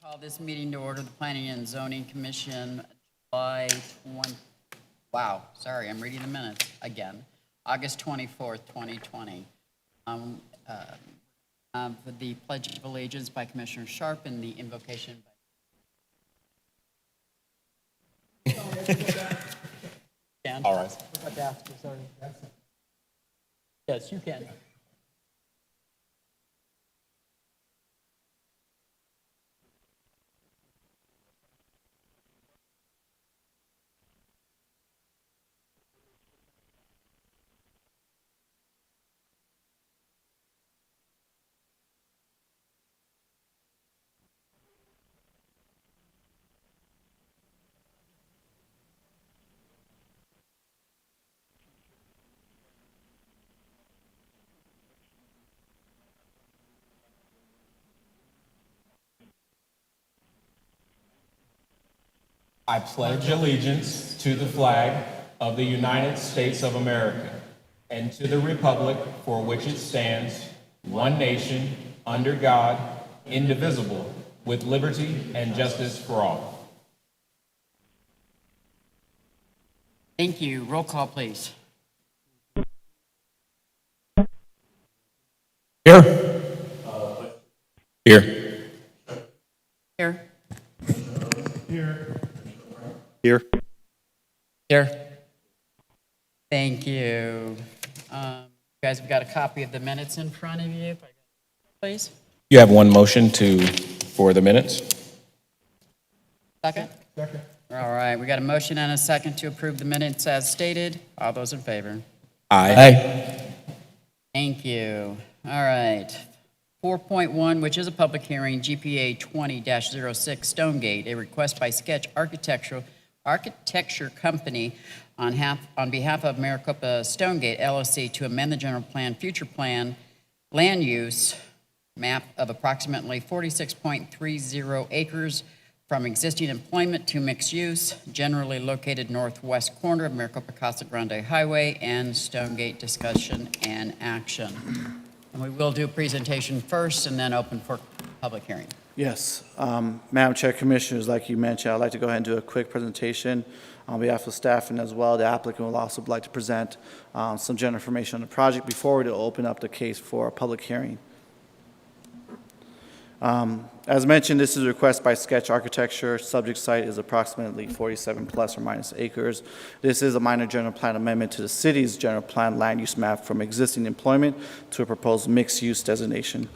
Call this meeting to order. The Planning and Zoning Commission, July 20. Wow, sorry, I'm reading the minutes again. August 24th, 2020. The Pledge of Allegiance by Commissioner Sharp and the invocation by. All right. Yes, you can. I pledge allegiance to the flag of the United States of America and to the republic for which it stands, one nation, under God, indivisible, with liberty and justice for all. Thank you. Roll call, please. Here. Here. Here. Here. Here. Thank you. Guys, we've got a copy of the minutes in front of you. Please. You have one motion for the minutes. Second? Second. All right, we got a motion and a second to approve the minutes as stated. All those in favor? Aye. Thank you. All right. 4.1, which is a public hearing, GPA 20-06 Stonegate, a request by Sketch Architecture Company on behalf of Maricopa Stonegate LLC to amend the general plan, future plan, land use map of approximately 46.30 acres from existing employment to mixed use, generally located northwest corner of Maricopa Casa Grande Highway and Stonegate. Discussion and action. And we will do a presentation first and then open for public hearing. Yes. Madam Chair, Commissioners, like you mentioned, I'd like to go ahead and do a quick presentation on behalf of staff, and as well, the applicant will also like to present some general information on the project before we open up the case for a public hearing. As mentioned, this is a request by Sketch Architecture. Subject site is approximately 47 plus or minus acres. This is a minor general plan amendment to the city's general plan land use map from existing employment to a proposed mixed use designation.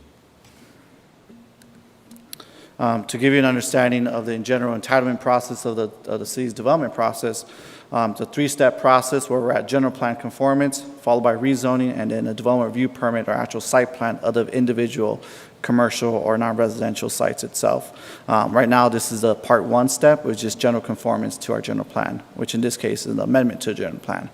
To give you an understanding of the general entitlement process of the city's development process, it's a three-step process where we're at general plan conformance, followed by rezoning, and then a development review permit or actual site plan of the individual commercial or non-residential sites itself. Right now, this is a part one step, which is general conformance to our general plan, which in this case is an amendment to the general plan.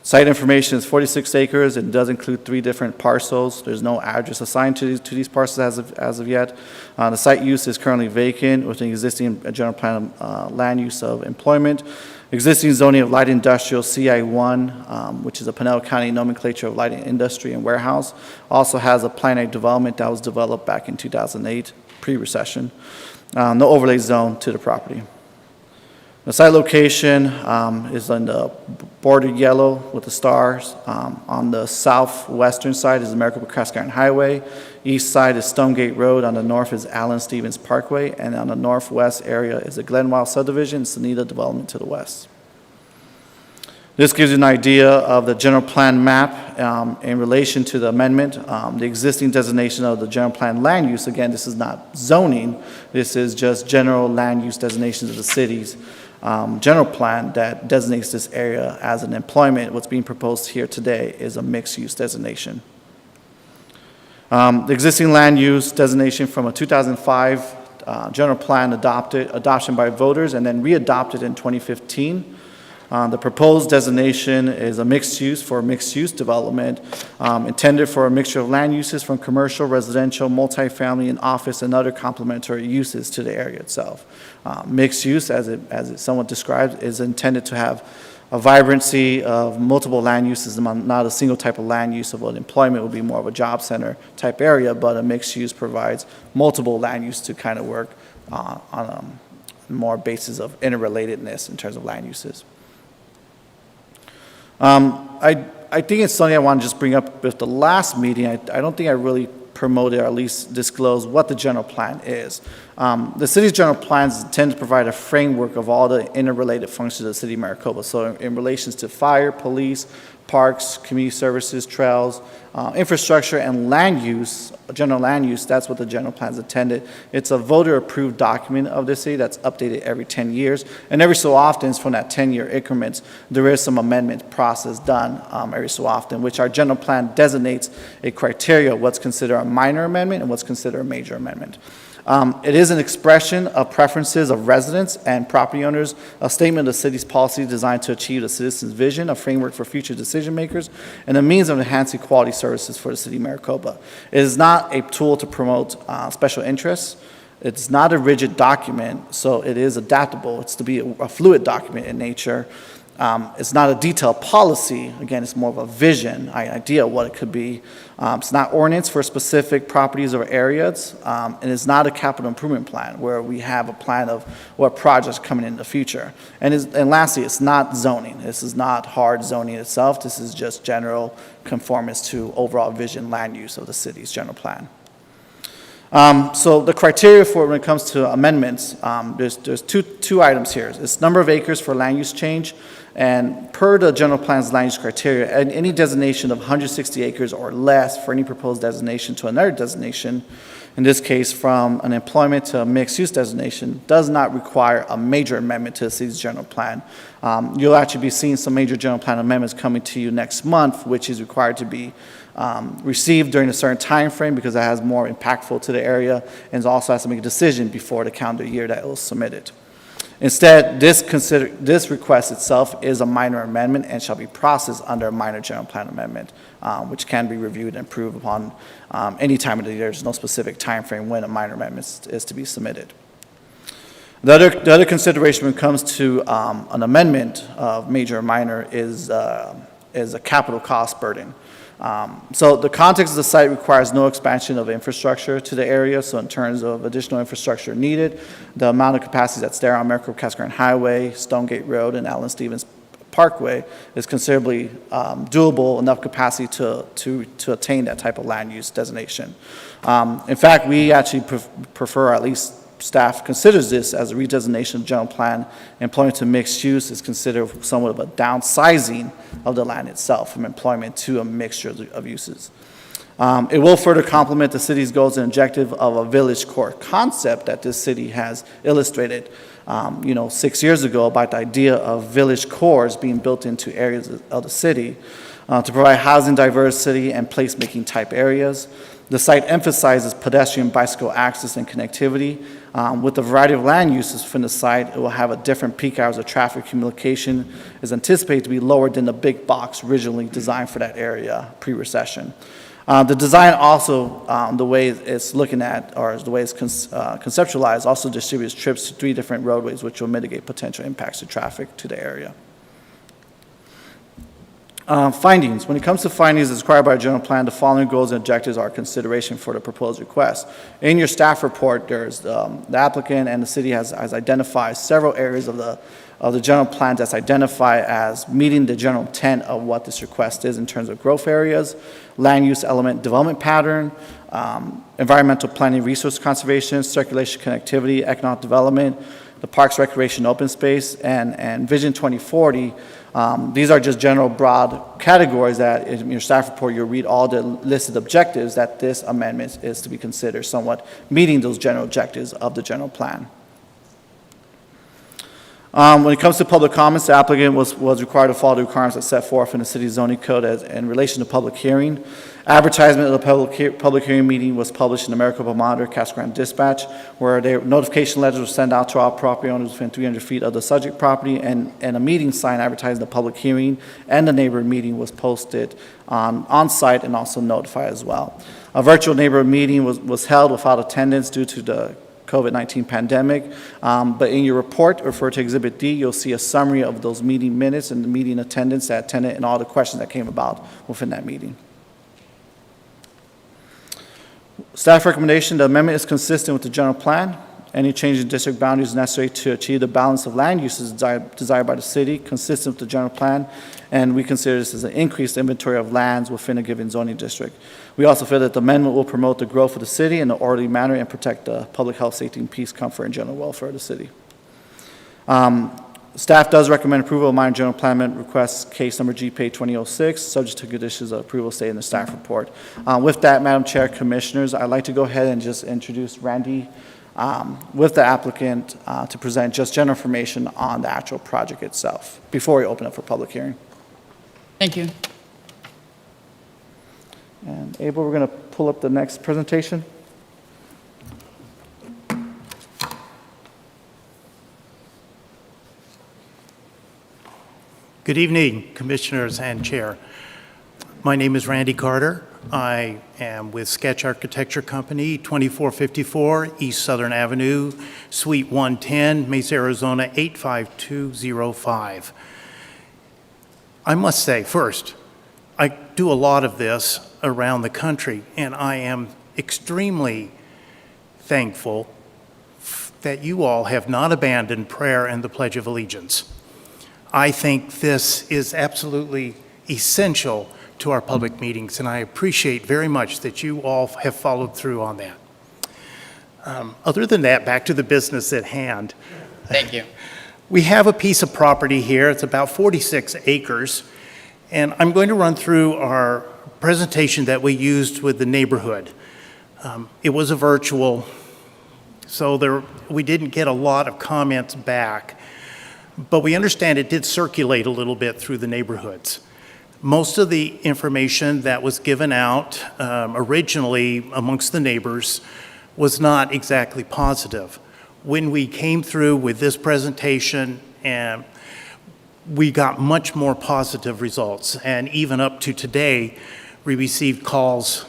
Site information is 46 acres and does include 3 different parcels. There's no address assigned to these parcels as of yet. The site use is currently vacant with an existing general plan land use of employment. Existing zoning of light industrial CI1, which is a Pinellas County nomenclature of light industry and warehouse, also has a planned development that was developed back in 2008, pre-recession. No overlay zone to the property. The site location is on the bordered yellow with the stars. On the southwestern side is the Maricopa Highway. East side is Stonegate Road. On the north is Allen Stevens Parkway. And on the northwest area is the Glenwild subdivision, Sonita development to the west. This gives you an idea of the general plan map in relation to the amendment. The existing designation of the general plan land use, again, this is not zoning. This is just general land use designations of the city's general plan that designates this area as an employment. What's being proposed here today is a mixed-use designation. The existing land use designation from a 2005 general plan adoption by voters and then readopted in 2015. The proposed designation is a mixed use for mixed-use development intended for a mixture of land uses from commercial, residential, multifamily, and office and other complementary uses to the area itself. Mixed use, as it somewhat described, is intended to have a vibrancy of multiple land uses, not a single type of land use of what employment would be more of a job center type area, but a mixed use provides multiple land use to kind of work on a more basis of interrelatedness in terms of land uses. I think it's something I want to just bring up with the last meeting. I don't think I really promoted or at least disclosed what the general plan is. The city's general plans intend to provide a framework of all the interrelated functions of the city of Maricopa. So in relations to fire, police, parks, community services, trails, infrastructure, and land use, general land use, that's what the general plan is intended. It's a voter-approved document of the city that's updated every 10 years. And every so often, from that 10-year increments, there is some amendment process done every so often, which our general plan designates a criteria of what's considered a minor amendment and what's considered a major amendment. It is an expression of preferences of residents and property owners, a statement of the city's policy designed to achieve the citizens' vision, a framework for future decision makers, and a means of enhancing quality services for the city of Maricopa. It is not a tool to promote special interests. It's not a rigid document, so it is adaptable. It's to be a fluid document in nature. It's not a detailed policy. Again, it's more of a vision, idea of what it could be. It's not ordinance for specific properties or areas, and it's not a capital improvement plan where we have a plan of what projects coming in the future. And lastly, it's not zoning. This is not hard zoning itself. This is just general conformance to overall vision land use of the city's general plan. So the criteria for when it comes to amendments, there's two items here. It's number of acres for land use change, and per the general plan's land use criteria, any designation of 160 acres or less for any proposed designation to another designation, in this case from an employment to a mixed-use designation, does not require a major amendment to the city's general plan. You'll actually be seeing some major general plan amendments coming to you next month, which is required to be received during a certain time frame because it has more impactful to the area and also has to make a decision before the calendar year that it was submitted. Instead, this request itself is a minor amendment and shall be processed under a minor general plan amendment, which can be reviewed and approved upon any time of the year. There's no specific time frame when a minor amendment is to be submitted. The other consideration when it comes to an amendment of major or minor is a capital cost burden. So the context of the site requires no expansion of infrastructure to the area. So in terms of additional infrastructure needed, the amount of capacity that's there on Maricopa Highway, Stonegate Road, and Allen Stevens Parkway is considerably doable, enough capacity to attain that type of land use designation. In fact, we actually prefer, at least staff considers this as a redesignation of general plan. Employment to mixed use is considered somewhat of a downsizing of the land itself from employment to a mixture of uses. It will further complement the city's goals and objective of a village core concept that this city has illustrated 6 years ago about the idea of village cores being built into areas of the city to provide housing diversity and placemaking type areas. The site emphasizes pedestrian bicycle access and connectivity. With a variety of land uses within the site, it will have a different peak hours of traffic. Communication is anticipated to be lower than the big box originally designed for that area pre-recession. The design also, the way it's looking at, or the way it's conceptualized, also distributes trips to 3 different roadways, which will mitigate potential impacts to traffic to the area. Findings. When it comes to findings as required by our general plan, the following goals and objectives are consideration for the proposed request. In your staff report, there's the applicant and the city has identified several areas of the general plan that's identified as meeting the general intent of what this request is in terms of growth areas, land use element development pattern, environmental planning, resource conservation, circulation connectivity, economic development, the parks, recreation, open space, and Vision 2040. These are just general broad categories that in your staff report you'll read all the listed objectives that this amendment is to be considered somewhat meeting those general objectives of the general plan. When it comes to public comments, the applicant was required to follow the requirements that set forth in the city zoning code in relation to public hearing. Advertisement of the public hearing meeting was published in the Maricopa Monitor, Casa Grande Dispatch, where notification letters were sent out to all property owners within 300 feet of the subject property, and a meeting sign advertising the public hearing and the neighborhood meeting was posted on site and also notified as well. A virtual neighborhood meeting was held without attendance due to the COVID-19 pandemic, but in your report, refer to Exhibit D, you'll see a summary of those meeting minutes and the meeting attendance that attended and all the questions that came about within that meeting. Staff recommendation, the amendment is consistent with the general plan. Any change in district boundaries is necessary to achieve the balance of land uses desired by the city, consistent with the general plan, and we consider this as an increased inventory of lands within a given zoning district. We also feel that the amendment will promote the growth of the city in an orderly manner and protect the public health, safety, and peace, comfort, and general welfare of the city. Staff does recommend approval of minor general plan amendment request case number GPA 2006, subject to conditions of approval stated in the staff report. With that, Madam Chair, Commissioners, I'd like to go ahead and just introduce Randy with the applicant to present just general information on the actual project itself before we open up for public hearing. Thank you. And Abel, we're going to pull up the next presentation. Good evening, Commissioners and Chair. My name is Randy Carter. I am with Sketch Architecture Company, 2454 East Southern Avenue, Suite 110, Mesa, Arizona, 85205. I must say, first, I do a lot of this around the country, and I am extremely thankful that you all have not abandoned prayer and the Pledge of Allegiance. I think this is absolutely essential to our public meetings, and I appreciate very much that you all have followed through on that. Other than that, back to the business at hand. Thank you. We have a piece of property here. It's about 46 acres, and I'm going to run through our presentation that we used with the neighborhood. It was a virtual, so we didn't get a lot of comments back. But we understand it did circulate a little bit through the neighborhoods. Most of the information that was given out originally amongst the neighbors was not exactly positive. When we came through with this presentation, we got much more positive results. And even up to today, we received calls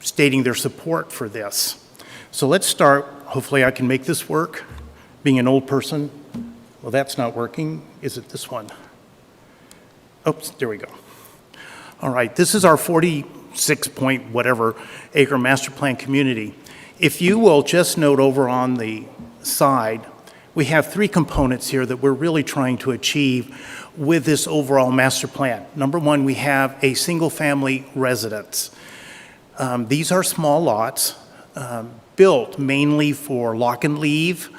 stating their support for this. So let's start. Hopefully I can make this work. Being an old person, well, that's not working. Is it this one? Oops, there we go. All right, this is our 46 point whatever acre master plan community. If you will just note over on the side, we have 3 components here that we're really trying to achieve with this overall master plan. Number 1, we have a single family residence. These are small lots built mainly for lock and leave,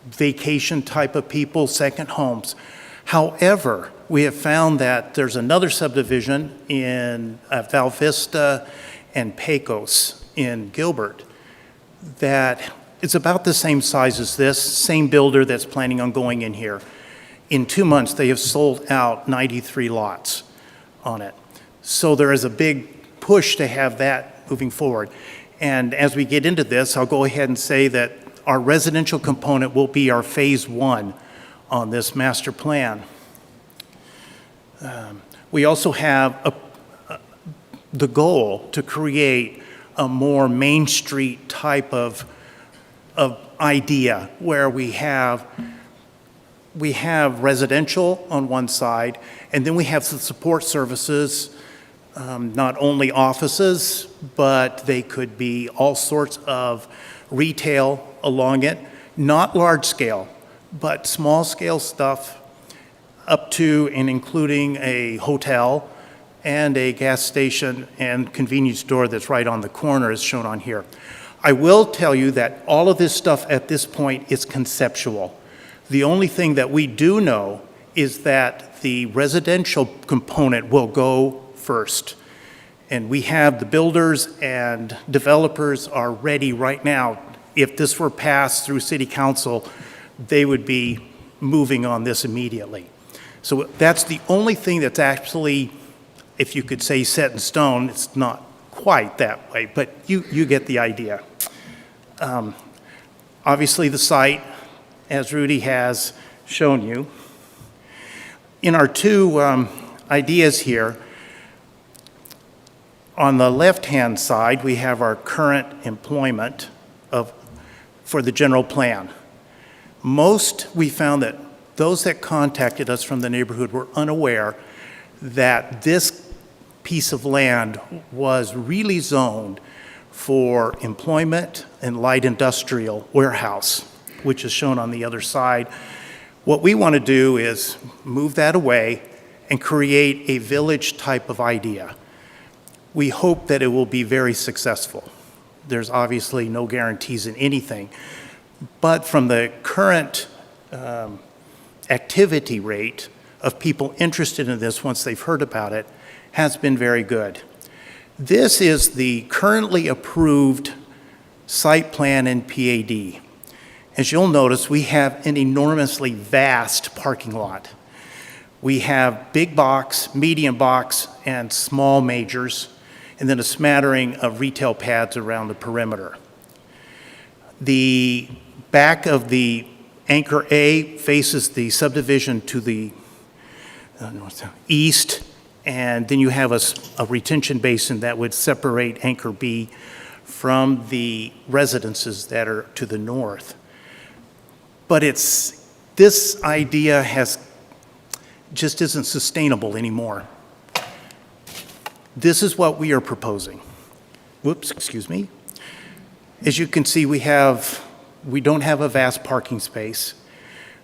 vacation type of people, second homes. However, we have found that there's another subdivision in Val Vista and Pecos in Gilbert that is about the same size as this, same builder that's planning on going in here. In 2 months, they have sold out 93 lots on it. So there is a big push to have that moving forward. And as we get into this, I'll go ahead and say that our residential component will be our phase one on this master plan. We also have the goal to create a more Main Street type of idea where we have residential on one side, and then we have some support services, not only offices, but they could be all sorts of retail along it, not large scale, but small scale stuff up to and including a hotel and a gas station and convenience store that's right on the corner as shown on here. I will tell you that all of this stuff at this point is conceptual. The only thing that we do know is that the residential component will go first. And we have the builders and developers are ready right now. If this were passed through City Council, they would be moving on this immediately. So that's the only thing that's actually, if you could say set in stone. It's not quite that way, but you get the idea. Obviously the site, as Rudy has shown you. In our two ideas here, on the left-hand side, we have our current employment for the general plan. We found that those that contacted us from the neighborhood were unaware that this piece of land was really zoned for employment and light industrial warehouse, which is shown on the other side. What we want to do is move that away and create a village type of idea. We hope that it will be very successful. There's obviously no guarantees in anything, but from the current activity rate of people interested in this once they've heard about it has been very good. This is the currently approved site plan and PAD. As you'll notice, we have an enormously vast parking lot. We have big box, medium box, and small majors, and then a smattering of retail pads around the perimeter. The back of the Anchor A faces the subdivision to the east, and then you have a retention basin that would separate Anchor B from the residences that are to the north. But this idea just isn't sustainable anymore. This is what we are proposing. Whoops, excuse me. As you can see, we don't have a vast parking space.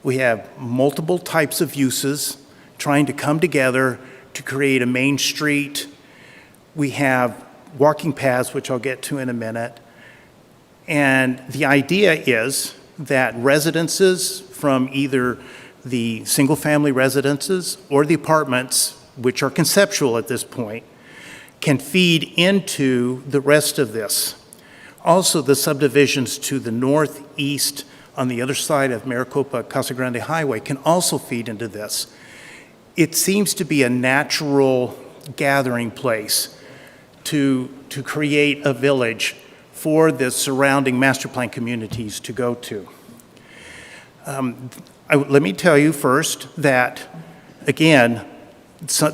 We have multiple types of uses trying to come together to create a main street. We have walking paths, which I'll get to in a minute. And the idea is that residences from either the single-family residences or the apartments, which are conceptual at this point, can feed into the rest of this. Also, the subdivisions to the northeast on the other side of Maricopa Casa Grande Highway can also feed into this. It seems to be a natural gathering place to create a village for the surrounding master plan communities to go to. Let me tell you first that, again,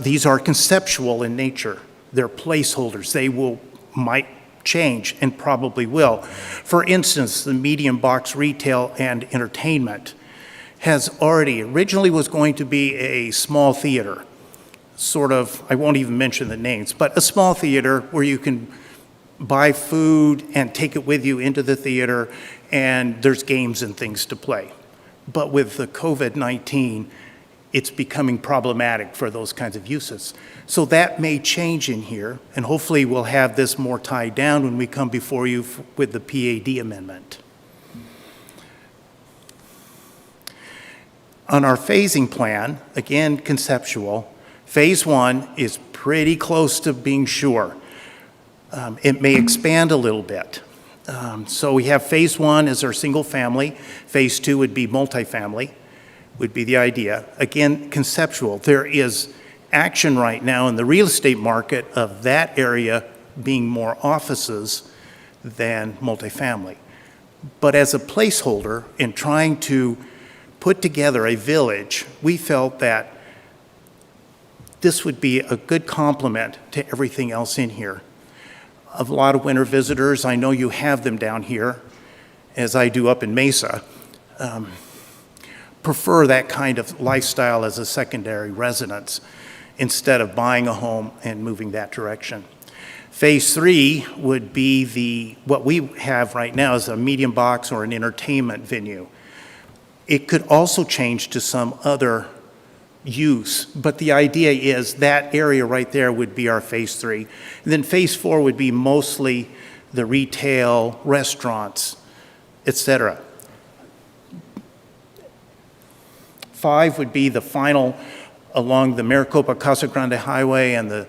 these are conceptual in nature. They're placeholders. They might change and probably will. For instance, the medium box retail and entertainment originally was going to be a small theater, sort of, I won't even mention the names, but a small theater where you can buy food and take it with you into the theater, and there's games and things to play. But with the COVID-19, it's becoming problematic for those kinds of uses. So that may change in here, and hopefully we'll have this more tied down when we come before you with the PAD amendment. On our phasing plan, again, conceptual, phase one is pretty close to being sure. It may expand a little bit. So we have phase one as our single family. Phase two would be multifamily, would be the idea. Again, conceptual. There is action right now in the real estate market of that area being more offices than multifamily. But as a placeholder in trying to put together a village, we felt that this would be a good complement to everything else in here. A lot of winter visitors, I know you have them down here, as I do up in Mesa, prefer that kind of lifestyle as a secondary residence instead of buying a home and moving that direction. Phase 3 would be what we have right now is a medium box or an entertainment venue. It could also change to some other use, but the idea is that area right there would be our Phase 3. And then Phase 4 would be mostly the retail, restaurants, etc. 5 would be the final along the Maricopa Casa Grande Highway, and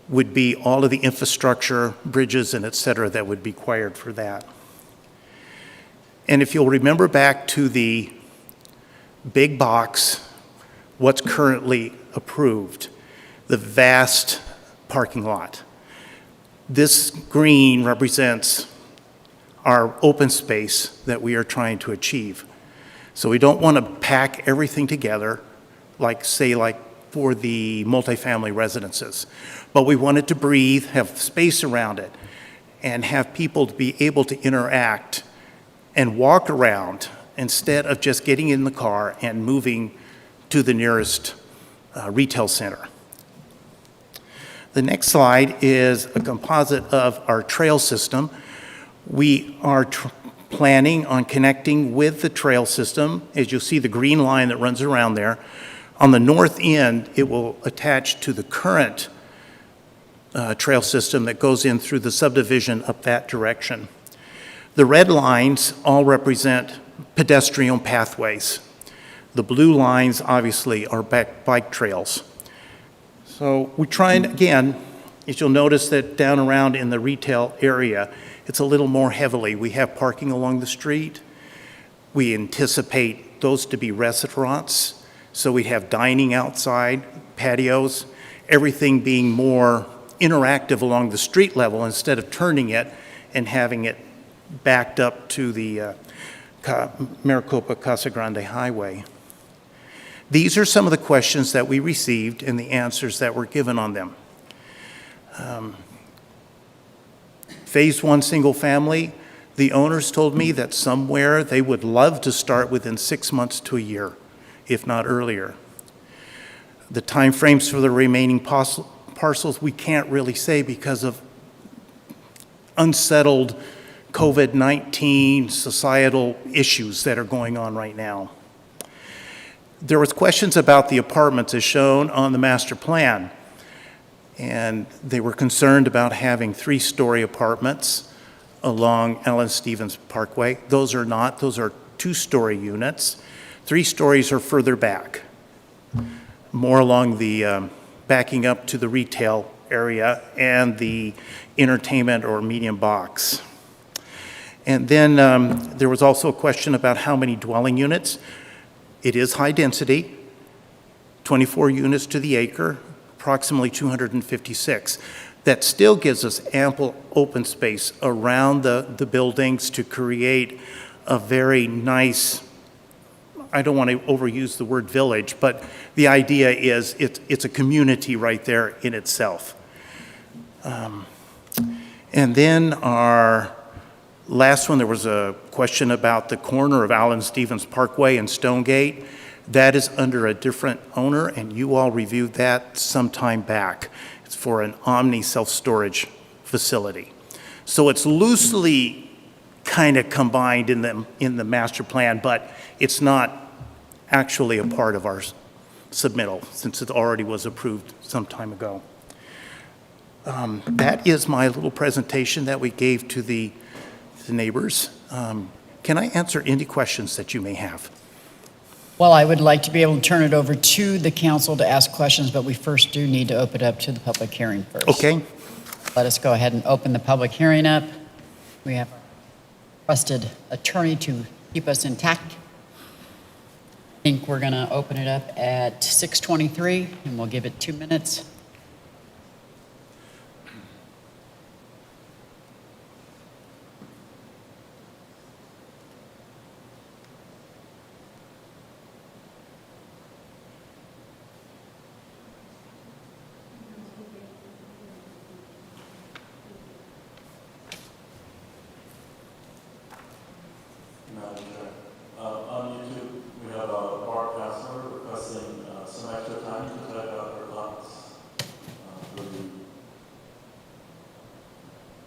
would be all of the infrastructure, bridges, and et cetera that would be required for that. And if you'll remember back to the big box, what's currently approved, the vast parking lot. This green represents our open space that we are trying to achieve. So we don't want to pack everything together, like for the multifamily residences. But we want it to breathe, have space around it, and have people to be able to interact and walk around instead of just getting in the car and moving to the nearest retail center. The next slide is a composite of our trail system. We are planning on connecting with the trail system. As you'll see the green line that runs around there. On the north end, it will attach to the current trail system that goes in through the subdivision up that direction. The red lines all represent pedestrian pathways. The blue lines, obviously, are bike trails. So we try and, again, as you'll notice that down around in the retail area, it's a little more heavily. We have parking along the street. We anticipate those to be restaurants. So we have dining outside, patios, everything being more interactive along the street level instead of turning it and having it backed up to the Maricopa Casa Grande Highway. These are some of the questions that we received and the answers that were given on them. Phase 1 single family, the owners told me that somewhere they would love to start within 6 months to a year, if not earlier. The timeframes for the remaining parcels, we can't really say because of unsettled COVID-19 societal issues that are going on right now. There was questions about the apartments as shown on the master plan, and they were concerned about having 3-story apartments along Allen Stevens Parkway. Those are not, those are 2-story units. 3 stories are further back, more along the backing up to the retail area and the entertainment or medium box. And then there was also a question about how many dwelling units. It is high density, 24 units to the acre, approximately 256. That still gives us ample open space around the buildings to create a very nice, I don't want to overuse the word village, but the idea is it's a community right there in itself. And then our last one, there was a question about the corner of Allen Stevens Parkway and Stonegate. That is under a different owner, and you all reviewed that some time back. It's for an Omni self-storage facility. So it's loosely kind of combined in the master plan, but it's not actually a part of our submittal since it already was approved some time ago. That is my little presentation that we gave to the neighbors. Can I answer any questions that you may have? Well, I would like to be able to turn it over to the council to ask questions, but we first do need to open it up to the public hearing first. Okay. Let us go ahead and open the public hearing up. We have our trusted attorney to keep us intact. I think we're going to open it up at 6:23, and we'll give it 2 minutes.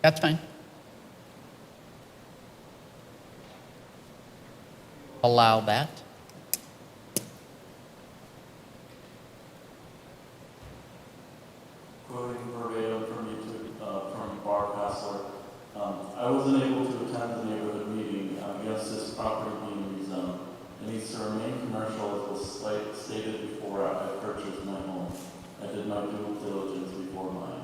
That's fine. Allow that. Quoting verbatim from YouTube, from Bar Passler, I wasn't able to attend the neighborhood meeting against this property being rezoned. It needs to remain commercial as was stated before I purchased my home. I did my due diligence before mine.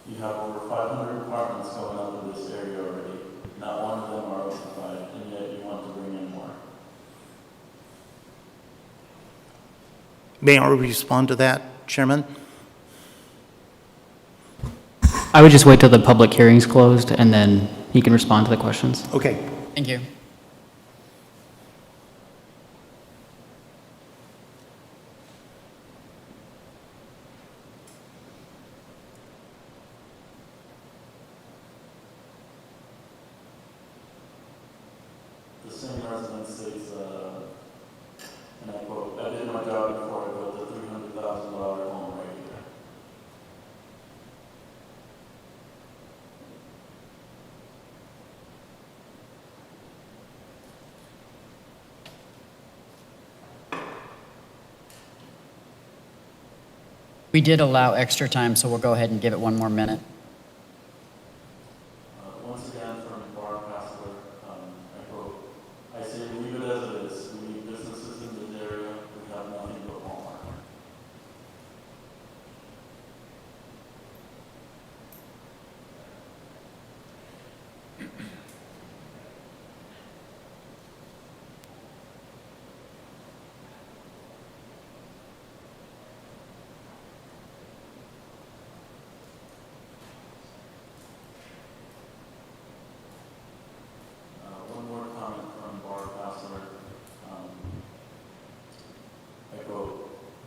You have over 500 apartments going up in this area already. Not one of them are occupied, and yet you want to bring in more. May I respond to that, Chairman? I would just wait till the public hearing's closed, and then he can respond to the questions. Okay. Thank you. The same resident states, and I quote, "I did my job before I built a $300,000 home right here." We did allow extra time, so we'll go ahead and give it one more minute. Once again, from Bar Passler, I quote, "I say leave it as it is. We need businesses in this area. We have nothing but Walmart." One more comment from Bar Passler. I quote,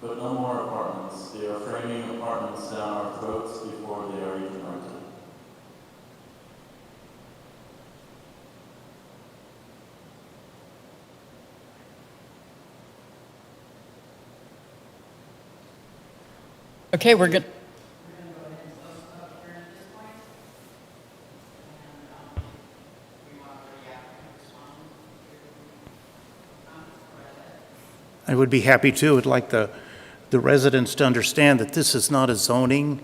"But no more apartments. They are framing apartments down our throats before they are even rented." Okay, we're good. I would be happy to. I'd like the residents to understand that this is not a zoning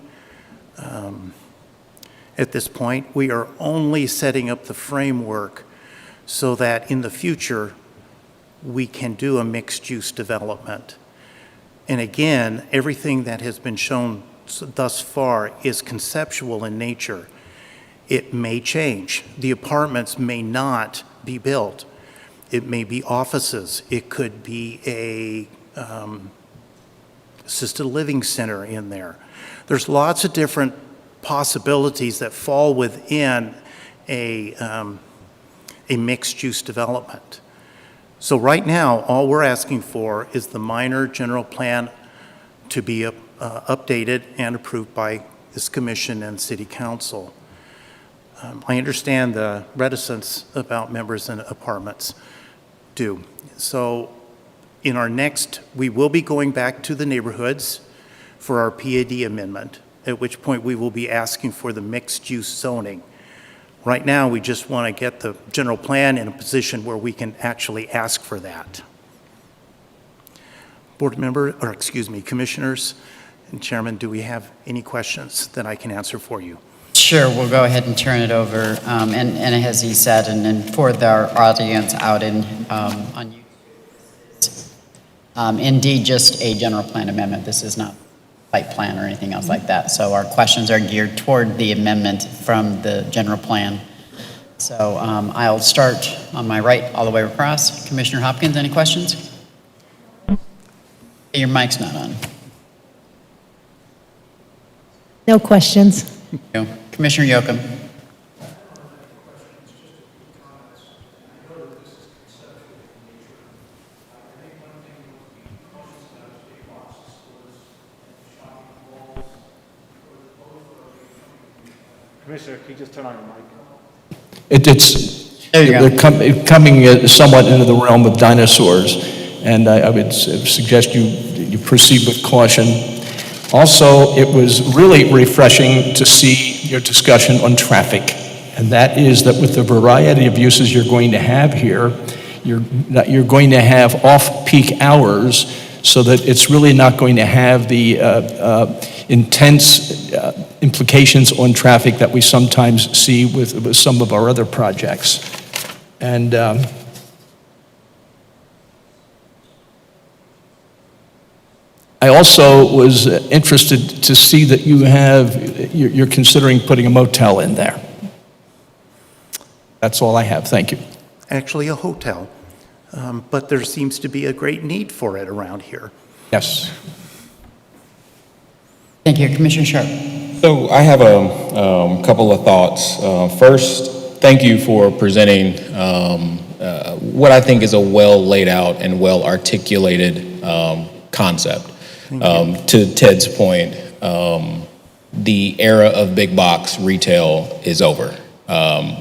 at this point. We are only setting up the framework so that in the future, we can do a mixed-use development. And again, everything that has been shown thus far is conceptual in nature. It may change. The apartments may not be built. It may be offices. It could be a assisted living center in there. There's lots of different possibilities that fall within a mixed-use development. So right now, all we're asking for is the minor general plan to be updated and approved by this commission and city council. I understand the reticence about members in apartments do. So in our next, we will be going back to the neighborhoods for our PAD amendment, at which point we will be asking for the mixed-use zoning. Right now, we just want to get the general plan in a position where we can actually ask for that. Board member, or excuse me, commissioners and chairman, do we have any questions that I can answer for you? Sure, we'll go ahead and turn it over. And as he said, and for our audience out on YouTube, indeed just a general plan amendment. This is not site plan or anything else like that. So our questions are geared toward the amendment from the general plan. So I'll start on my right all the way across. Commissioner Hopkins, any questions? Your mic's not on. No questions. No. Commissioner Yocum. Commissioner, can you just turn on your mic? There you go. They're coming somewhat into the realm of dinosaurs, and I would suggest you proceed with caution. Also, it was really refreshing to see your discussion on traffic. And that is that with the variety of uses you're going to have here, you're going to have off-peak hours so that it's really not going to have the intense implications on traffic that we sometimes see with some of our other projects. And I also was interested to see that you're considering putting a motel in there. That's all I have. Thank you. Actually, a hotel. But there seems to be a great need for it around here. Yes. Thank you. Commissioner Sharp. So I have a couple of thoughts. First, thank you for presenting what I think is a well laid out and well articulated concept. To Ted's point, the era of big box retail is over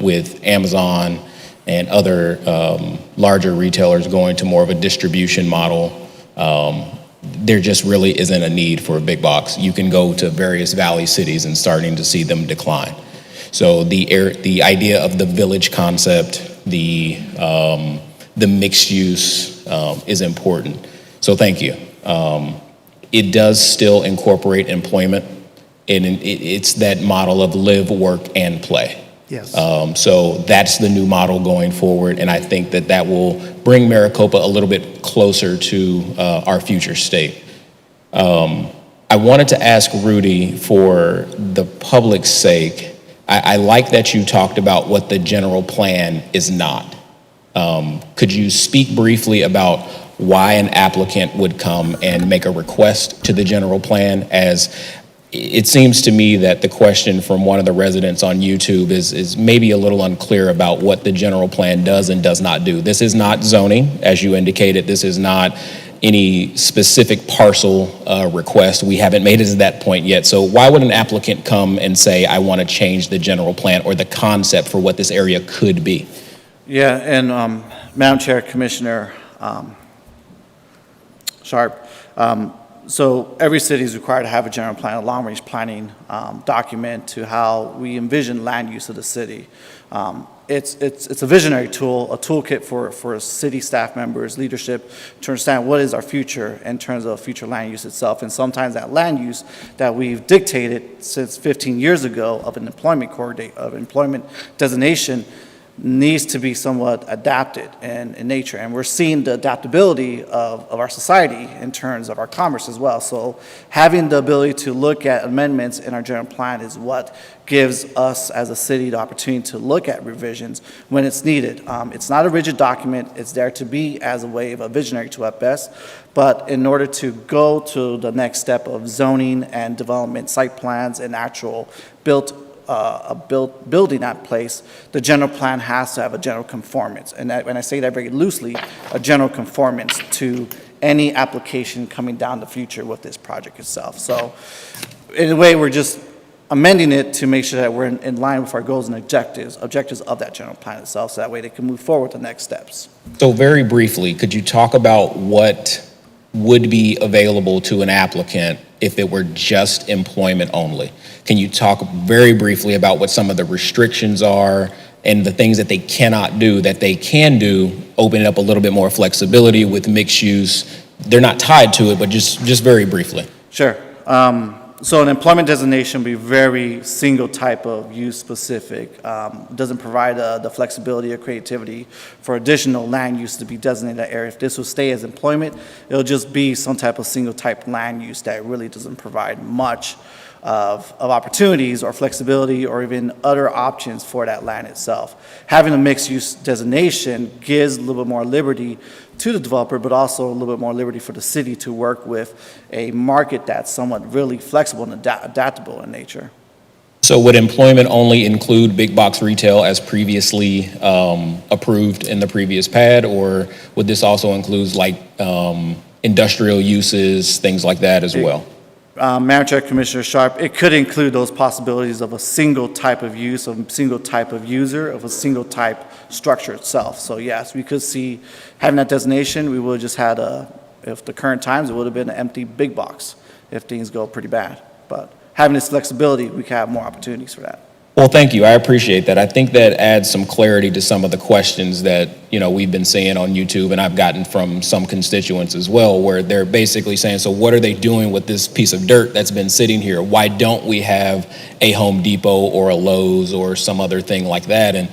with Amazon and other larger retailers going to more of a distribution model. There just really isn't a need for a big box. You can go to various valley cities and starting to see them decline. So the idea of the village concept, the mixed use is important. So thank you. It does still incorporate employment, and it's that model of live, work, and play. Yes. So that's the new model going forward, and I think that will bring Maricopa a little bit closer to our future state. I wanted to ask Rudy, for the public's sake, I like that you talked about what the general plan is not. Could you speak briefly about why an applicant would come and make a request to the general plan? As it seems to me that the question from one of the residents on YouTube is maybe a little unclear about what the general plan does and does not do. This is not zoning, as you indicated. This is not any specific parcel request. We haven't made it to that point yet. So why would an applicant come and say, I want to change the general plan or the concept for what this area could be? Yeah, and Madam Chair, Commissioner Sharp, so every city is required to have a general plan, a long-range planning document to how we envision land use of the city. It's a visionary tool, a toolkit for city staff members, leadership, to understand what is our future in terms of future land use itself. And sometimes that land use that we've dictated since 15 years ago of an employment designation needs to be somewhat adapted in nature. And we're seeing the adaptability of our society in terms of our commerce as well. So having the ability to look at amendments in our general plan is what gives us as a city the opportunity to look at revisions when it's needed. It's not a rigid document. It's there to be as a way of a visionary tool at best. But in order to go to the next step of zoning and development, site plans and actual building that place, the general plan has to have a general conformance. And when I say that very loosely, a general conformance to any application coming down the future with this project itself. So in a way, we're just amending it to make sure that we're in line with our goals and objectives of that general plan itself, so that way they can move forward to the next steps. So very briefly, could you talk about what would be available to an applicant if it were just employment only? Can you talk very briefly about what some of the restrictions are and the things that they cannot do that they can do, open it up a little bit more flexibility with mixed use? They're not tied to it, but just very briefly. Sure. So an employment designation will be very single type of use specific. Doesn't provide the flexibility or creativity for additional land use to be designated in that area. If this will stay as employment, it'll just be some type of single type land use that really doesn't provide much of opportunities or flexibility or even other options for that land itself. Having a mixed use designation gives a little bit more liberty to the developer, but also a little bit more liberty for the city to work with a market that's somewhat really flexible and adaptable in nature. So would employment only include big box retail as previously approved in the previous pad, or would this also include like industrial uses, things like that as well? Madam Chair, Commissioner Sharp, it could include those possibilities of a single type of use, of a single type of user, of a single type structure itself. So yes, we could see having that designation, we would have just had if the current times, it would have been an empty big box. if things go pretty bad. But having this flexibility, we can have more opportunities for that. Well, thank you. I appreciate that. I think that adds some clarity to some of the questions that, we've been seeing on YouTube, and I've gotten from some constituents as well, where they're basically saying, so what are they doing with this piece of dirt that's been sitting here? Why don't we have a Home Depot or a Lowe's or some other thing like that? And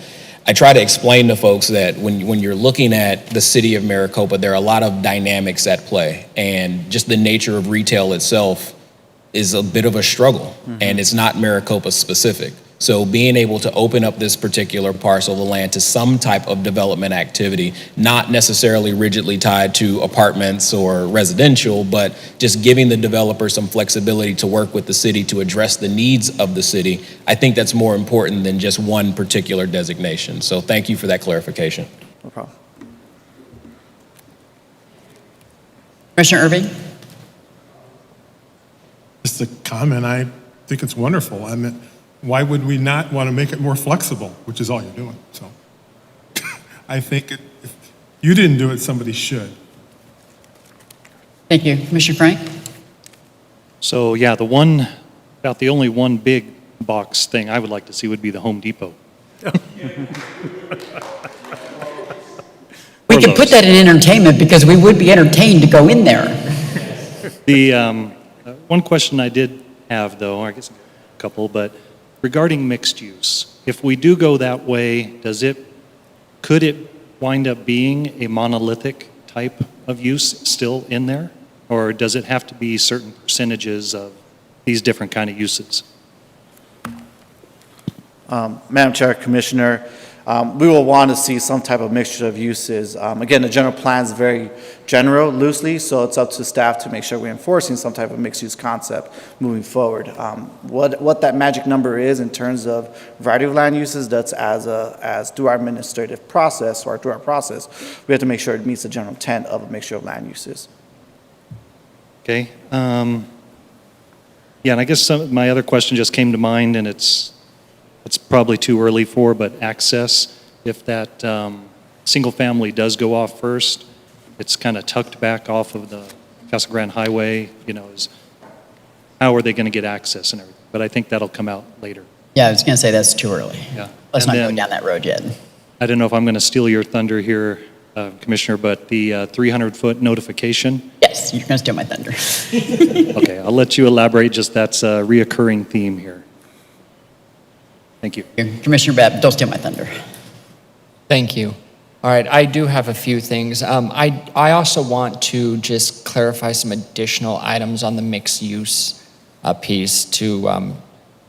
I try to explain to folks that when you're looking at the city of Maricopa, there are a lot of dynamics at play, and just the nature of retail itself is a bit of a struggle, and it's not Maricopa specific. So being able to open up this particular parcel of land to some type of development activity, not necessarily rigidly tied to apartments or residential, but just giving the developer some flexibility to work with the city to address the needs of the city, I think that's more important than just one particular designation. So thank you for that clarification. No problem. Commissioner Irving? Just a comment, I think it's wonderful. I mean, why would we not want to make it more flexible, which is all you're doing? So I think if you didn't do it, somebody should. Thank you. Commissioner Frank? So yeah, the only one big box thing I would like to see would be the Home Depot. We can put that in entertainment because we would be entertained to go in there. The one question I did have, though, I guess a couple, but regarding mixed use, if we do go that way, could it wind up being a monolithic type of use still in there? Or does it have to be certain percentages of these different kind of uses? Madam Chair, Commissioner, we will want to see some type of mixture of uses. Again, the general plan is very general, loosely, so it's up to staff to make sure we're enforcing some type of mixed-use concept moving forward. What that magic number is in terms of variety of land uses, that's as through our administrative process or through our process, we have to make sure it meets the general intent of a mixture of land uses. Okay. Yeah, and I guess my other question just came to mind, and it's probably too early for, but access. If that single family does go off first, it's kind of tucked back off of the Casa Grande Highway, how are they going to get access and everything? But I think that'll come out later. Yeah, I was going to say that's too early. Yeah. Let's And not go then- down that road yet. I don't know if I'm going to steal your thunder here, Commissioner, but the 300-foot notification, Yes, you're going to steal my thunder. okay, I'll let you elaborate, just that's a reoccurring theme here. Thank you. Commissioner Babb, don't steal my thunder. Thank you. All right, I do have a few things. I also want to just clarify some additional items on the mixed use piece to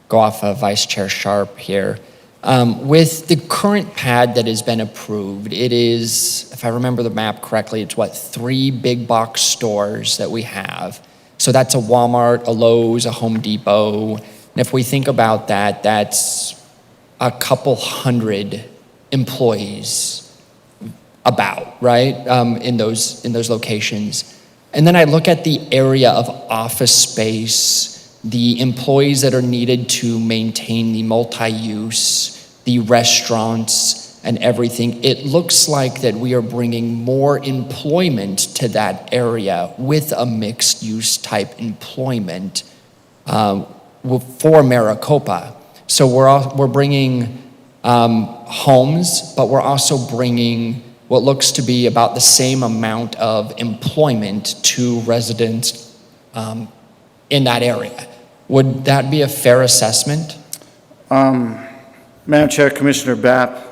go off of Vice Chair Sharp here. With the current pad that has been approved, it is, if I remember the map correctly, it's 3 big box stores that we have. So that's a Walmart, a Lowe's, a Home Depot. And if we think about that, that's a couple hundred employees about, right, in those locations. And then I look at the area of office space, the employees that are needed to maintain the multi-use, the restaurants and everything. It looks like that we are bringing more employment to that area with a mixed use type employment for Maricopa. So we're bringing homes, but we're also bringing what looks to be about the same amount of employment to residents in that area. Would that be a fair assessment? Madam Chair, Commissioner Babb,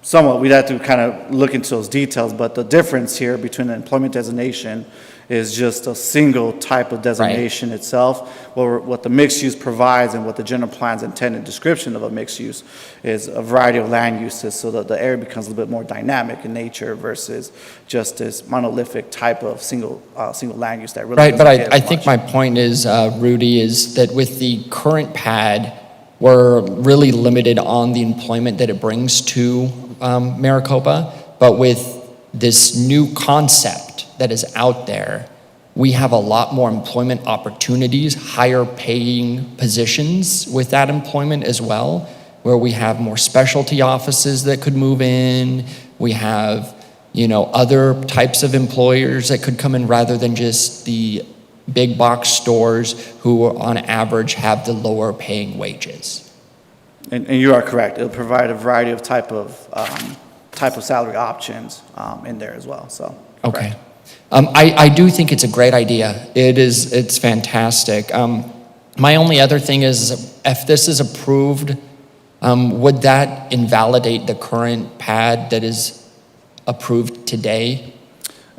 somewhat, we'd have to kind of look into those details, but the difference here between the employment designation is just a single type of designation itself. What the mixed use provides and what the general plan's intended description of a mixed use is a variety of land uses so that the area becomes a little bit more dynamic in nature versus just this monolithic type of single land use that really Right, but doesn't get I as think much. my point is, Rudy, is that with the current pad, we're really limited on the employment that it brings to Maricopa, but with this new concept that is out there, we have a lot more employment opportunities, higher paying positions with that employment as well, where we have more specialty offices that could move in. We have, other types of employers that could come in rather than just the big box stores who on average have the lower paying wages. And you are correct. It'll provide a variety of type of salary options in there as well, so. Okay. I do think it's a great idea. It's fantastic. My only other thing is, if this is approved, would that invalidate the current pad that is approved today?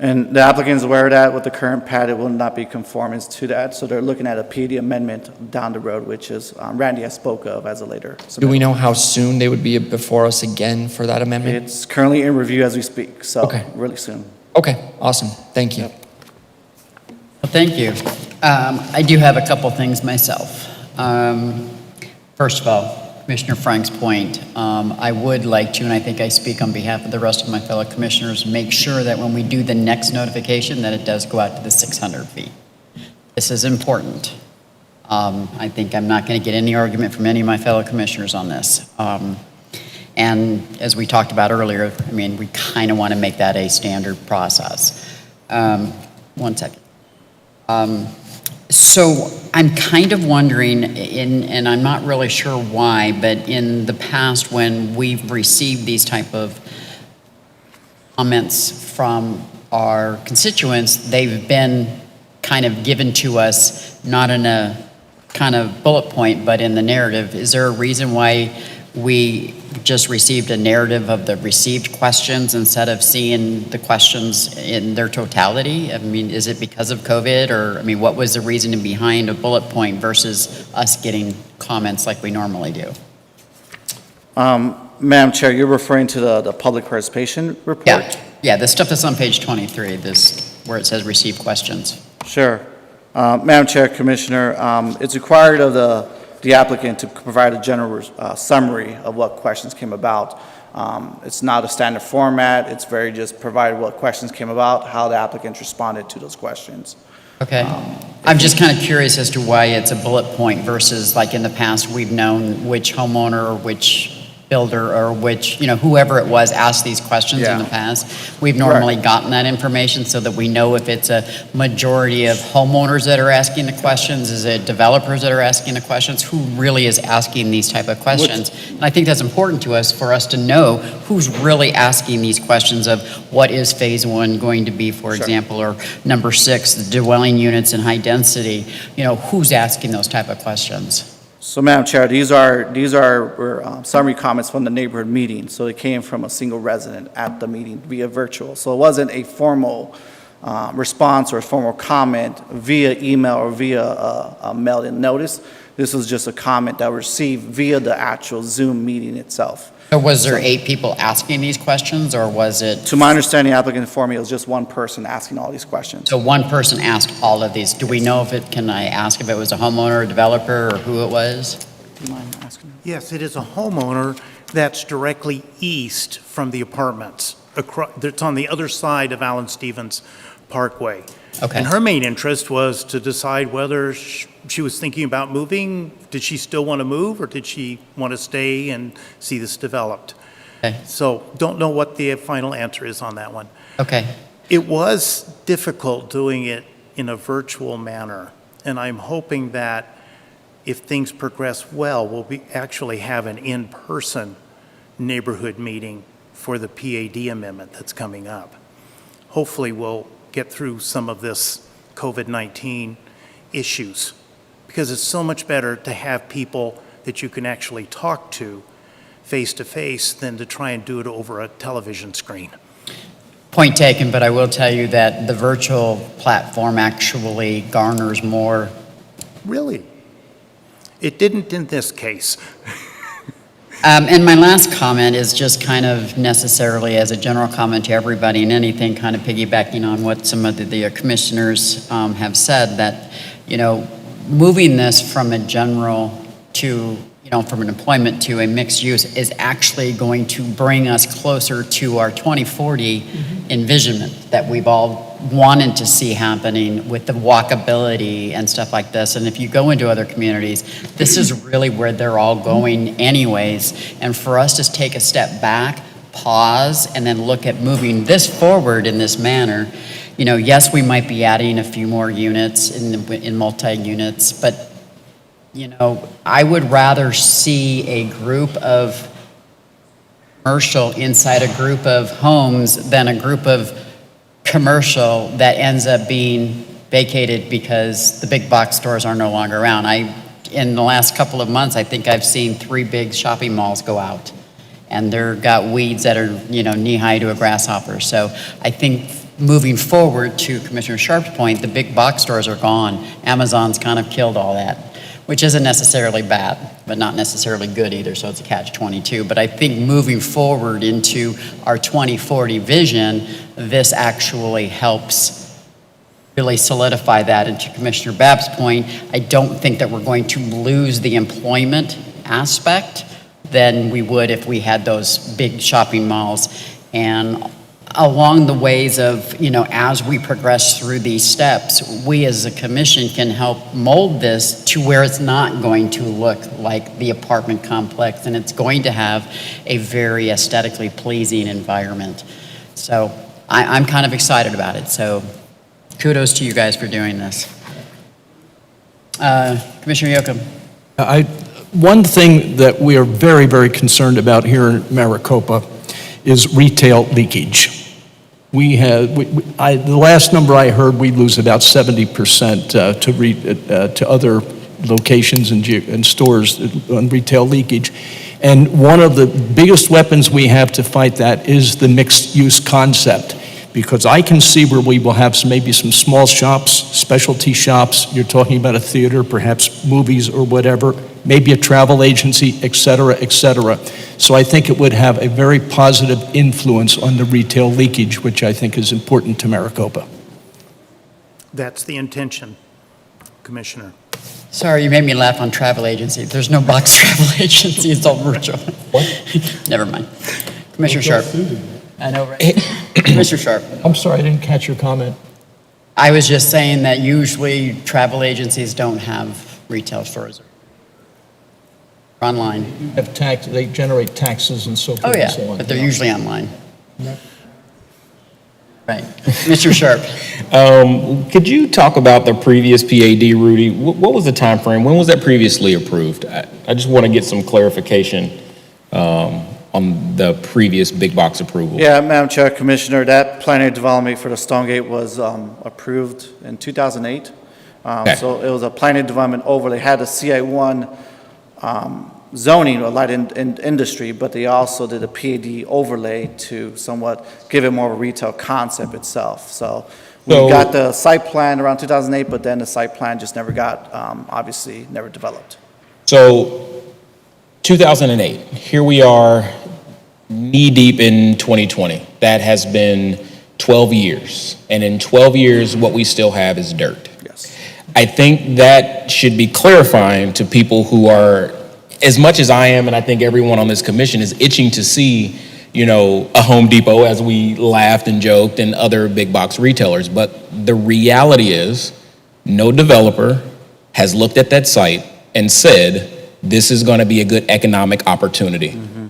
And the applicant is aware of that. With the current pad, it will not be conformance to that. So they're looking at a PAD amendment down the road, which is Randy has spoke of as a later. Do we know how soon they would be before us again for that amendment? It's currently in review as we speak, so Okay. really soon. Okay, awesome. Thank you. Well, thank you. I do have a couple things myself. First of all, Commissioner Frank's point, I would like to, and I think I speak on behalf of the rest of my fellow commissioners, make sure that when we do the next notification, that it does go out to the 600 feet. This is important. I think I'm not going to get any argument from any of my fellow commissioners on this. And as we talked about earlier, I mean, we kind of want to make that a standard process. One second. So I'm kind of wondering, and I'm not really sure why, but in the past when we've received these type of comments from our constituents, they've been kind of given to us, not in a kind of bullet point, but in the narrative. Is there a reason why we just received a narrative of the received questions instead of seeing the questions in their totality? I mean, is it because of COVID, or, I mean, what was the reasoning behind a bullet point versus us getting comments like we normally do? Madam Chair, you're referring to the public participation report? Yeah, the stuff that's on page 23, this, where it says receive questions. Sure. Madam Chair, Commissioner, it's required of the applicant to provide a general summary of what questions came about. It's not a standard format. It's very just provide what questions came about, how the applicants responded to those questions. Okay. I'm just kind of curious as to why it's a bullet point versus, like, in the past, we've known which homeowner or which builder or which, whoever it was asked these questions in the past. We've normally gotten that information so that we know if it's a majority of homeowners that are asking the questions, is it developers that are asking the questions, who really is asking these type of questions. And I think that's important to us, for us to know who's really asking these questions of what is phase one going to be, for example, or number 6, the dwelling units and high density, who's asking those type of questions. So, Madam Chair, these are summary comments from the neighborhood meeting. So they came from a single resident at the meeting via virtual. So it wasn't a formal response or a formal comment via email or via a mail-in notice. This was just a comment that was received via the actual Zoom meeting itself. So was there 8 people asking these questions, or was it? To my understanding, the applicant informed me it was just one person asking all these questions. So one person asked all of these. Do we know can I ask if it was a homeowner, a developer, or who it was? Do you mind asking? Yes, it is a homeowner that's directly east from the apartments. It's on the other side of Allen Stevens Parkway. Okay. And her main interest was to decide whether she was thinking about moving. Did she still want to move, or did she want to stay and see this developed? Okay. So don't know what the final answer is on that one. Okay. It was difficult doing it in a virtual manner, and I'm hoping that if things progress well, we'll actually have an in-person neighborhood meeting for the PAD amendment that's coming up. Hopefully we'll get through some of this COVID-19 issues, because it's so much better to have people that you can actually talk to face-to-face than to try and do it over a television screen. Point taken, but I will tell you that the virtual platform actually garners more. Really? It didn't in this case. And my last comment is just kind of necessarily as a general comment to everybody, and anything kind of piggybacking on what some of the commissioners have said, that, moving this from a general to, from an employment to a mixed use is actually going to bring us closer to our 2040 envisionment that we've all wanted to see happening with the walkability and stuff like this. And if you go into other communities, this is really where they're all going anyways. And for us to take a step back, pause, and then look at moving this forward in this manner, yes, we might be adding a few more units in multi-units, but, I would rather see a group of commercial inside a group of homes than a group of commercial that ends up being vacated because the big box stores are no longer around. In the last couple of months, I think I've seen 3 big shopping malls go out, and they've got weeds that are, knee-high to a grasshopper. So I think moving forward, to Commissioner Sharp's point, the big box stores are gone. Amazon's kind of killed all that, which isn't necessarily bad, but not necessarily good either, so it's a catch-22. But I think moving forward into our 2040 vision, this actually helps really solidify that. And to Commissioner Babb's point, I don't think that we're going to lose the employment aspect than we would if we had those big shopping malls. And along the ways of, as we progress through these steps, we as a commission can help mold this to where it's not going to look like the apartment complex, and it's going to have a very aesthetically pleasing environment. So I'm kind of excited about it. So kudos to you guys for doing this. Commissioner Yocum. One thing that we are very, very concerned about here in Maricopa is retail leakage. The last number I heard, we lose about 70% to other locations and stores on retail leakage. And one of the biggest weapons we have to fight that is the mixed-use concept. Because I can see where we will have maybe some small shops, specialty shops, you're talking about a theater, perhaps movies or whatever, maybe a travel agency, et cetera, et cetera. So I think it would have a very positive influence on the retail leakage, which I think is important to Maricopa. That's the intention, Commissioner. Sorry, you made me laugh on travel agency. There's no box travel agency, it's all virtual. What? Never mind. Commissioner Sharp. I know, right? Mr. Sharp. I'm sorry, I didn't catch your comment. I was just saying that usually travel agencies don't have retail stores. Online. They generate taxes and so forth Oh, yeah, and so on. but they're usually online. Right. Mr. Sharp. Could you talk about the previous PAD, Rudy? What was the time frame? When was that previously approved? I just want to get some clarification on the previous big box approval. Yeah, Madam Chair, Commissioner, that planning development for the Stonegate was approved in 2008. Okay. So it was a planning development overlay, had a CI1 zoning, a light industry, but they also did a PAD overlay to somewhat give it more of a retail concept itself. So we got the site plan around 2008, but then the site plan just never got, obviously, never developed. So 2008, here we are knee-deep in 2020. That has been 12 years. And in 12 years, what we still have is dirt. Yes. I think that should be clarifying to people who are, as much as I am, and I think everyone on this commission is itching to see, a Home Depot, as we laughed and joked, and other big box retailers. But the reality is, no developer has looked at that site and said, this is going to be a good economic opportunity. Mm-hmm.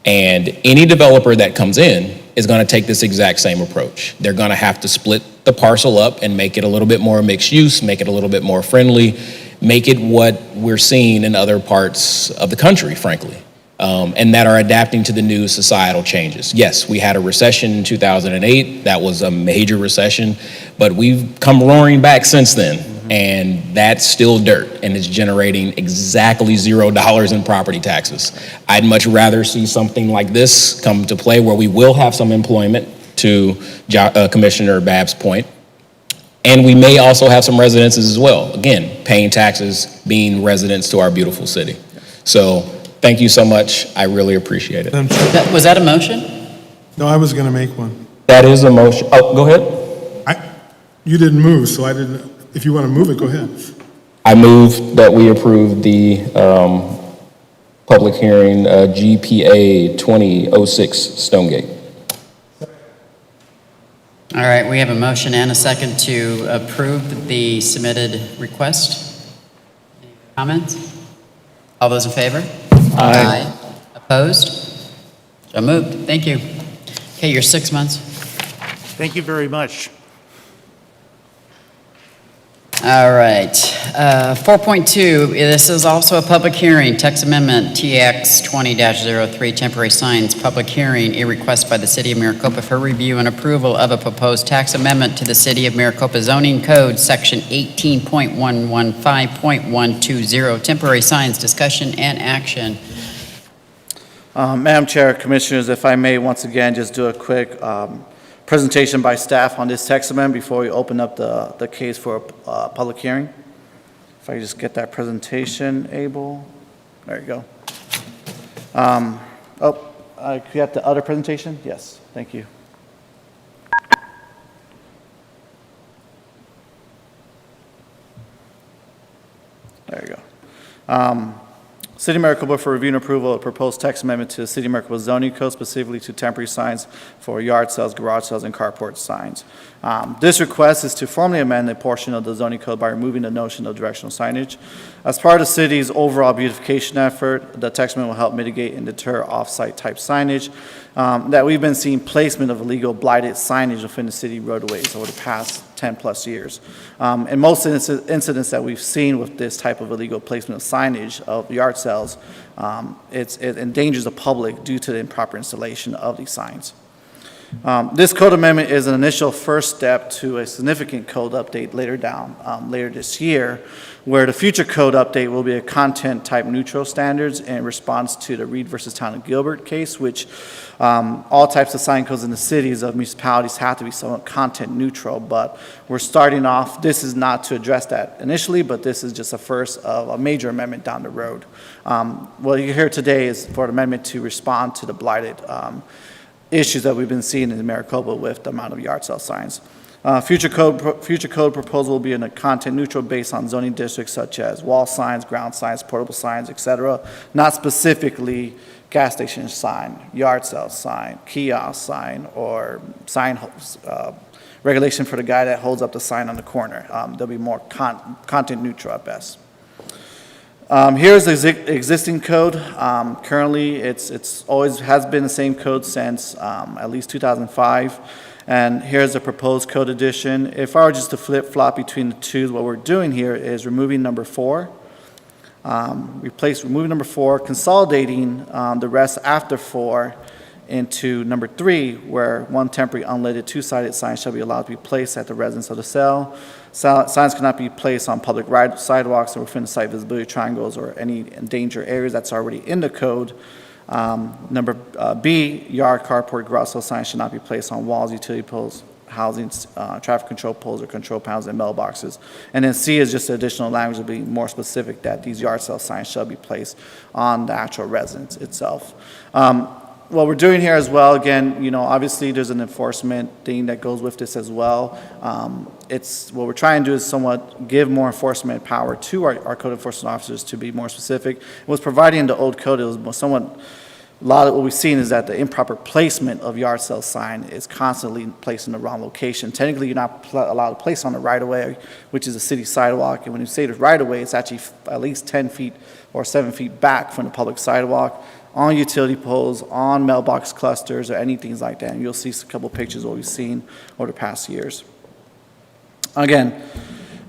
And any developer that comes in is going to take this exact same approach. They're going to have to split the parcel up and make it a little bit more mixed use, make it a little bit more friendly, make it what we're seeing in other parts of the country, frankly, and that are adapting to the new societal changes. Yes, we had a recession in 2008. That was a major recession, but we've come roaring back since then. And that's still dirt, and it's generating exactly $0 in property taxes. I'd much rather see something like this come to play where we will have some employment, to Commissioner Babb's point, and we may also have some residences as well. Again, paying taxes, being residents to our beautiful city. So thank you so much. I really appreciate it. Was that a motion? No, I was going to make one. That is a motion. Oh, go ahead. You didn't move, so I didn't. If you want to move it, go ahead. I move that we approve the public hearing GPA 2006 Stonegate. All right, we have a motion and a second to approve the submitted request. Any comments? All those in favor? Aye. Opposed? So moved. Thank you. Okay, your 6 months. Thank you very much. All right. 4.2, this is also a public hearing, text amendment TX 20-03, temporary signs, public hearing, a request by the City of Maricopa for review and approval of a proposed tax amendment to the City of Maricopa zoning code, section 18.115.120, temporary signs, discussion and action. Madam Chair, Commissioners, if I may once again just do a quick presentation by staff on this text amendment before we open up the case for a public hearing. If I just get that presentation, Abel. There you go. Can you have the other presentation? Yes, thank you. There you go. City of Maricopa for review and approval of proposed text amendment to the City of Maricopa zoning code, specifically to temporary signs for yard sales, garage sales, and carport signs. This request is to formally amend a portion of the zoning code by removing the notion of directional signage. As part of the city's overall beautification effort, the text amendment will help mitigate and deter off-site type signage that we've been seeing placement of illegal blighted signage within the city roadways over the past 10 plus years. And most incidents that we've seen with this type of illegal placement of signage of yard sales, it endangers the public due to the improper installation of these signs. This code amendment is an initial first step to a significant code update later this year, where the future code update will be a content type neutral standards in response to the Reed versus Town of Gilbert case, which all types of sign codes in the cities of municipalities have to be somewhat content neutral, but we're starting off, this is not to address that initially, but this is just a first of a major amendment down the road. What you hear today is for an amendment to respond to the blighted issues that we've been seeing in Maricopa with the amount of yard sale signs. Future code proposal will be in a content neutral based on zoning districts such as wall signs, ground signs, portable signs, etc., not specifically gas station sign, yard sale sign, kiosk sign, or sign regulation for the guy that holds up the sign on the corner. They'll be more content neutral at best. Here's the existing code. Currently, it's always has been the same code since at least 2005. And here's the proposed code addition. If I were just to flip-flop between the two, what we're doing here is removing number 4. Removing number 4, consolidating the rest after 4 into number 3, where one temporary unleaded two-sided sign shall be allowed to be placed at the residence of the cell. Signs cannot be placed on public sidewalks or within the site visibility triangles or any endangered areas. That's already in the code. Number B, yard, carport, garage sale signs should not be placed on walls, utility poles, housing, traffic control poles or control panels and mailboxes. And then C is just additional language to be more specific that these yard sale signs shall be placed on the actual residence itself. What we're doing here as well, again, obviously there's an enforcement thing that goes with this as well. What we're trying to do is somewhat give more enforcement power to our code enforcement officers to be more specific. What's providing in the old code, it was somewhat, a lot of what we've seen is that the improper placement of yard sale sign is constantly placed in the wrong location. Technically, you're not allowed to place on the right-of-way, which is a city sidewalk. And when you say the right-of-way, it's actually at least 10 feet or 7 feet back from the public sidewalk, on utility poles, on mailbox clusters, or anything like that. And you'll see a couple pictures of what we've seen over the past years. Again,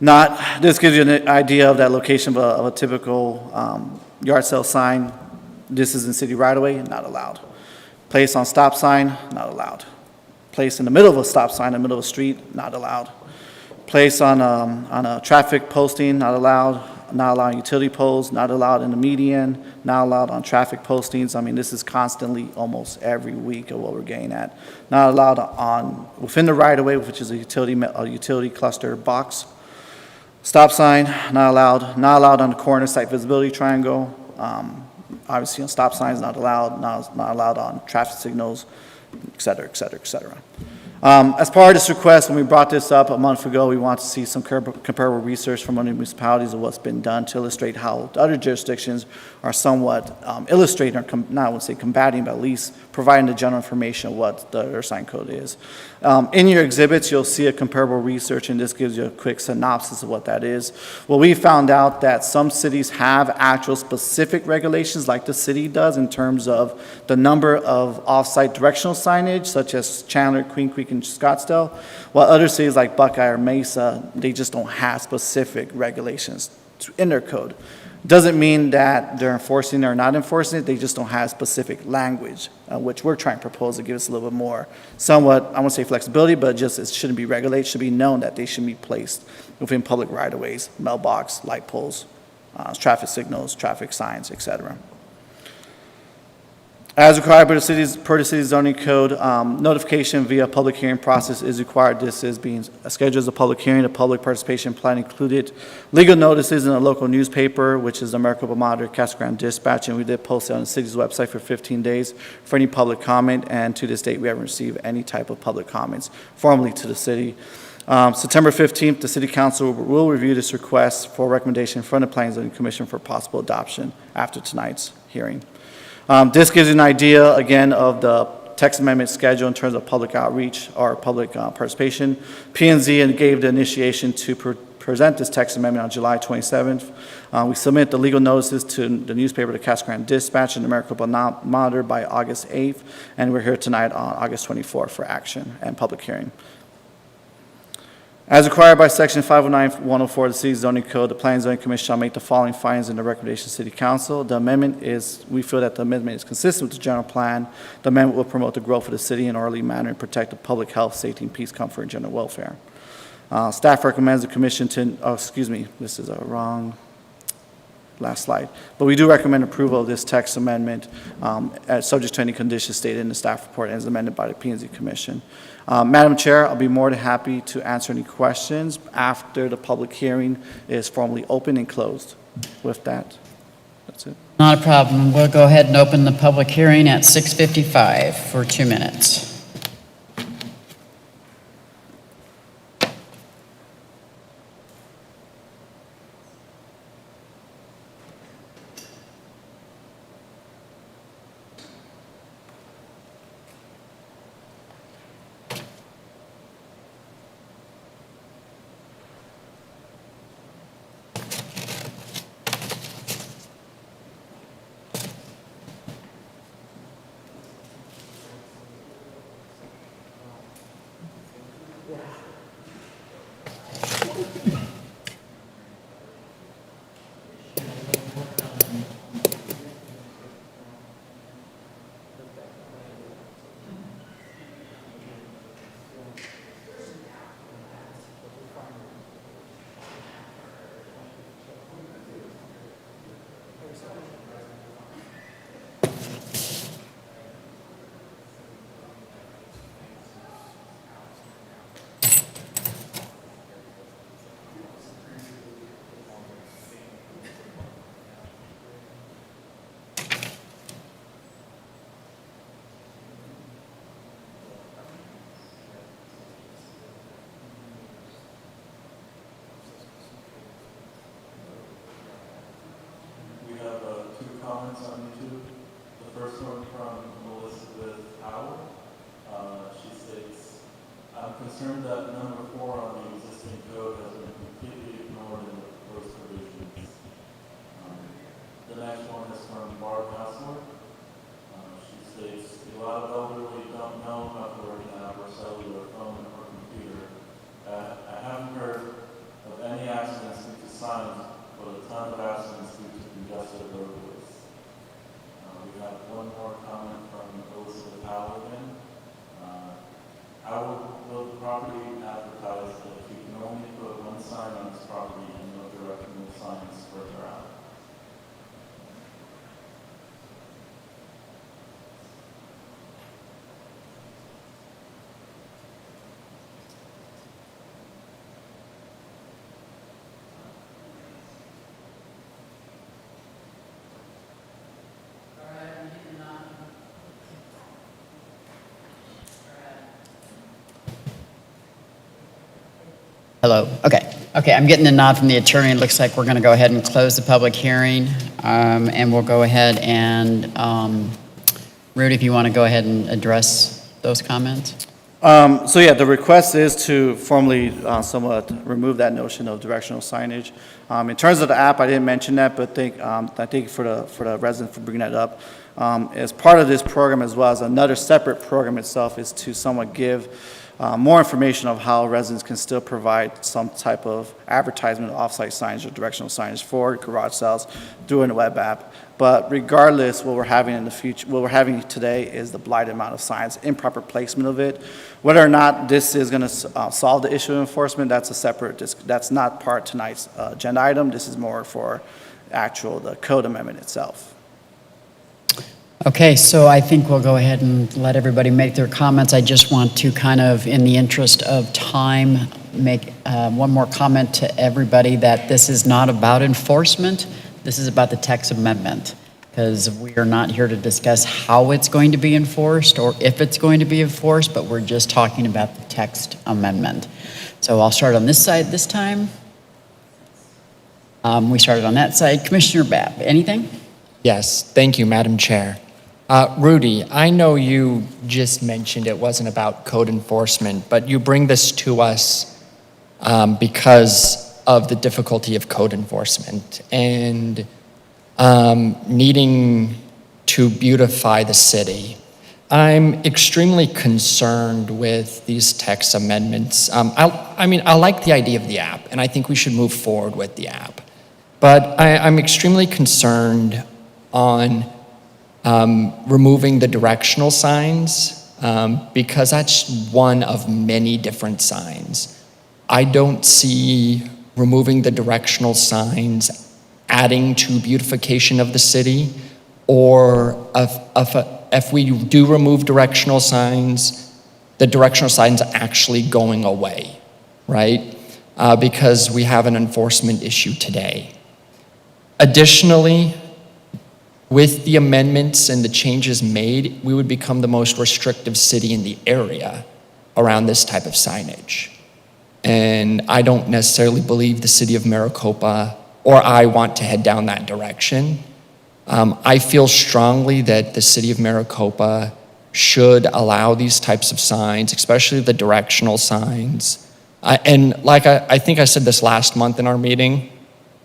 this gives you an idea of that location of a typical yard sale sign. This is in city right-of-way, not allowed. Place on stop sign, not allowed. Place in the middle of a stop sign, in the middle of a street, not allowed. Place on a traffic posting, not allowed. Not allowed utility poles, not allowed in the median, not allowed on traffic postings. I mean, this is constantly, almost every week of what we're getting at. Not allowed within the right-of-way, which is a utility cluster box. Stop sign, not allowed. Not allowed on the corner site visibility triangle. Obviously on stop signs, not allowed. Not allowed on traffic signals, et cetera, et cetera, et cetera. As part of this request, when we brought this up a month ago, we want to see some comparable research from other municipalities of what's been done to illustrate how other jurisdictions are somewhat illustrating, or I wouldn't say combating, but at least providing the general information of what their sign code is. In your exhibits, you'll see a comparable research, and this gives you a quick synopsis of what that is. Well, we found out that some cities have actual specific regulations, like the city does, in terms of the number of off-site directional signage, such as Chandler, Queen Creek, Creek and Scottsdale, while other cities like Buckeye or Mesa, they just don't have specific regulations in their code. Doesn't mean that they're enforcing it or not enforcing it, they just don't have specific language, which we're trying to propose to give us a little bit more, somewhat, I won't say flexibility, but just it shouldn't be regulated, it should be known that they should be placed within public right-of-ways, mailbox, light poles, traffic signals, traffic signs, etc. As required per the city's zoning code, notification via public hearing process is required. This is being scheduled as a public hearing. The public participation plan included legal notices in a local newspaper, which is the Maricopa Monitor, Casa Grande Dispatch, and we did post it on the city's website for 15 days for any public comment, and to this date, we haven't received any type of public comments formally to the city. September 15th, the City Council will review this request for recommendation from the Planning and Zoning Commission for possible adoption after tonight's hearing. This gives you an idea, again, of the text amendment schedule in terms of public outreach or public participation. P&Z gave the initiation to present this text amendment on July 27th. We submit the legal notices to the newspaper, the Casa Grande Dispatch, and the Maricopa Monitor by August 8th, and we're here tonight on August 24th for action and public hearing. As required by Section 509-104 of the City's Zoning Code, the Planning and Zoning Commission shall make the following findings in the recommendation of City Council. The amendment is, we feel that the amendment is consistent with the general plan. The amendment will promote the growth of the city in an orderly manner and protect the public health, safety, and peace, comfort, and general welfare. Staff recommends the commission to, this is a wrong, last slide. But we do recommend approval of this text amendment, subject to any conditions stated in the staff report as amended by the P&Z Commission. Madam Chair, I'll be more than happy to answer any questions after the public hearing is formally open and closed. With that, that's it. Not a problem. We'll go ahead and open the public hearing at 6:55 for 2 minutes. Comments on YouTube. The first one from Elizabeth Howard. She states, I'm concerned that number 4 on the existing code has been completely ignored in the proposed provisions. The next one is from Barb Hassler. She states, a lot of elderly don't know how to work an app or cellular phone or computer. I haven't heard of any accidents due to signs, but a ton of accidents due to congested roadways. We have one more comment from Elizabeth Halligan. How will the property advertise that you can only put one sign on this property and no directional signs further out? Hello. Okay, I'm getting a nod from the attorney. It looks like we're going to go ahead and close the public hearing, and we'll go ahead and, Rudy, if you want to go ahead and address those comments. So yeah, the request is to formally somewhat remove that notion of directional signage. In terms of the app, I didn't mention that, but I think for the resident for bringing that up. As part of this program as well as another separate program itself is to somewhat give more information of how residents can still provide some type of advertisement, off-site signage or directional signage for garage sales through a web app. But regardless, what we're having in the future, what we're having today is the blighted amount of signs, improper placement of it. Whether or not this is going to solve the issue of enforcement, that's a separate, that's not part of tonight's agenda item. This is more for the code amendment itself. Okay, so I think we'll go ahead and let everybody make their comments. I just want to kind of, in the interest of time, make one more comment to everybody that this is not about enforcement. This is about the text amendment, because we are not here to discuss how it's going to be enforced or if it's going to be enforced, but we're just talking about the text amendment. So I'll start on this side this time. We started on that side. Commissioner Babb, anything? Yes, thank you, Madam Chair. Rudy, I know you just mentioned it wasn't about code enforcement, but you bring this to us because of the difficulty of code enforcement and needing to beautify the city. I'm extremely concerned with these text amendments. I like the idea of the app, and I think we should move forward with the app. But I'm extremely concerned on removing the directional signs because that's one of many different signs. I don't see removing the directional signs adding to beautification of the city, or if we do remove directional signs, the directional signs actually going away, right? Because we have an enforcement issue today. Additionally, with the amendments and the changes made, we would become the most restrictive city in the area around this type of signage. And I don't necessarily believe the city of Maricopa or I want to head down that direction. I feel strongly that the city of Maricopa should allow these types of signs, especially the directional signs. And like I think I said this last month in our meeting,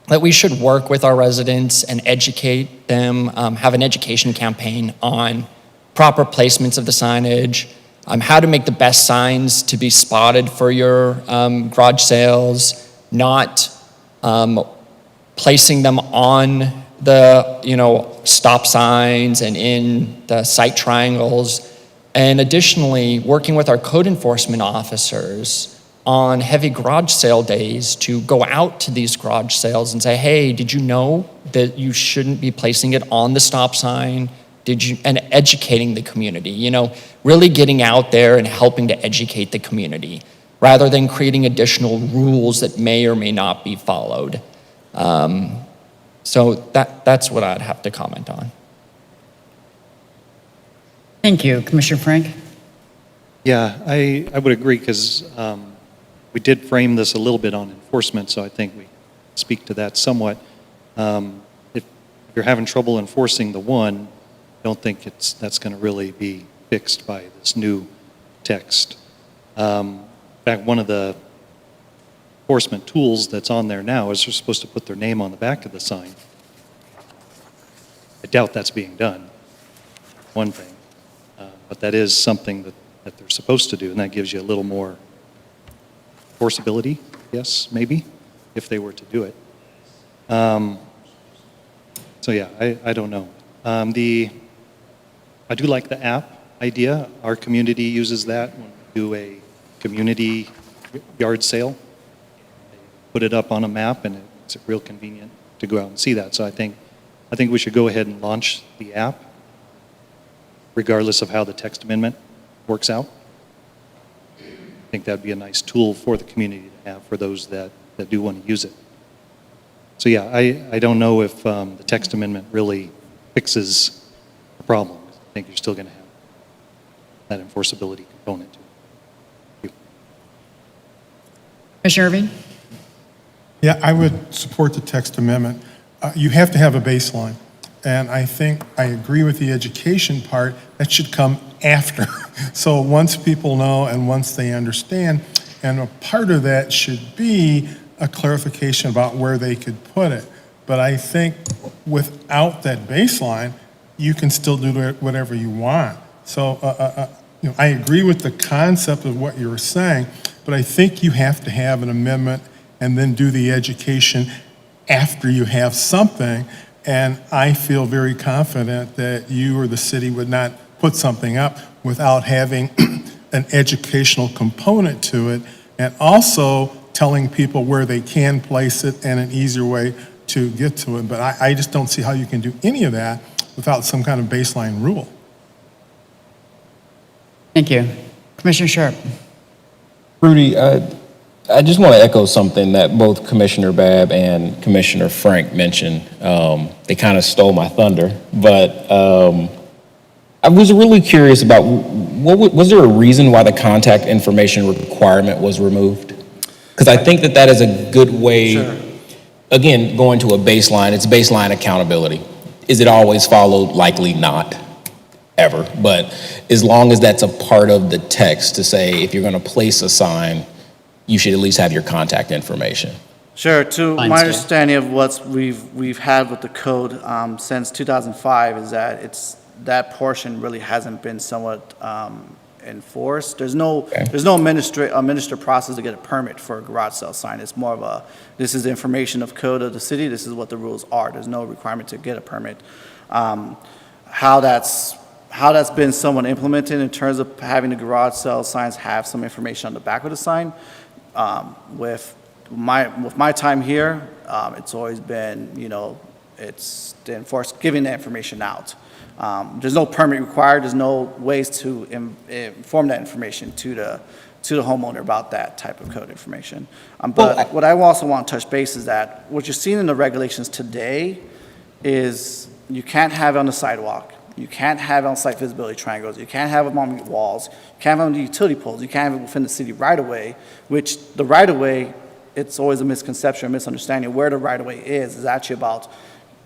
that we should work with our residents and educate them, have an education campaign on proper placements of the signage, how to make the best signs to be spotted for your garage sales, not placing them on the stop signs and in the sight triangles, and additionally working with our code enforcement officers on heavy garage sale days to go out to these garage sales and say, hey, did you know that you shouldn't be placing it on the stop sign? And educating the community, really getting out there and helping to educate the community rather than creating additional rules that may or may not be followed. So that's what I'd have to comment on. Thank you. Commissioner Frank? Yeah, I would agree because we did frame this a little bit on enforcement, so I think we speak to that somewhat. If you're having trouble enforcing the one, I don't think that's going to really be fixed by this new text. In fact, one of the enforcement tools that's on there now is they're supposed to put their name on the back of the sign. I doubt that's being done, one thing. But that is something that they're supposed to do, and that gives you a little more enforceability, yes, maybe, if they were to do it. So yeah, I don't know. I do like the app idea. Our community uses that when we do a community yard sale. Put it up on a map, and it's real convenient to go out and see that. So I think we should go ahead and launch the app, regardless of how the text amendment works out. I think that'd be a nice tool for the community to have for those that do want to use it. So yeah, I don't know if the text amendment really fixes the problem. I think you're still going to have that enforceability component to it. Thank you. Commissioner Irving? Yeah, I would support the text amendment. You have to have a baseline. And I think I agree with the education part. That should come after. So once people know and once they understand, and a part of that should be a clarification about where they could put it. But I think without that baseline, you can still do whatever you want. So I agree with the concept of what you're saying, but I think you have to have an amendment and then do the education after you have something. And I feel very confident that you or the city would not put something up without having an educational component to it, and also telling people where they can place it and an easier way to get to it. But I just don't see how you can do any of that without some kind of baseline rule. Thank you. Commissioner Sharp. Rudy, I just want to echo something that both Commissioner Babb and Commissioner Frank mentioned. They kind of stole my thunder, but I was really curious about, was there a reason why the contact information requirement was removed? Because I think that is a good way, Sure. Again, going to a baseline, it's baseline accountability. Is it always followed? Likely not, ever. But as long as that's a part of the text to say, if you're going to place a sign, you should at least have your contact information. Sure. To Fine, my Stan. understanding of what we've had with the code since 2005 is that that portion really hasn't been somewhat enforced. There's no administrative process to get a permit for a garage sale sign. It's more of this is the information of code of the city. This is what the rules are. There's no requirement to get a permit. How that's been somewhat implemented in terms of having the garage sale signs have some information on the back of the sign. With my time here, it's always been, it's the enforced giving the information out. There's no permit required. There's no ways to inform that information to the homeowner about that type of code information. But what I also want to touch base is that what you're seeing in the regulations today is you can't have it on the sidewalk. You can't have it on site visibility triangles. You can't have them on walls. You can't have them on the utility poles. You can't have it within the city right-of-way, which the right-of-way, it's always a misconception or misunderstanding where the right-of-way is actually about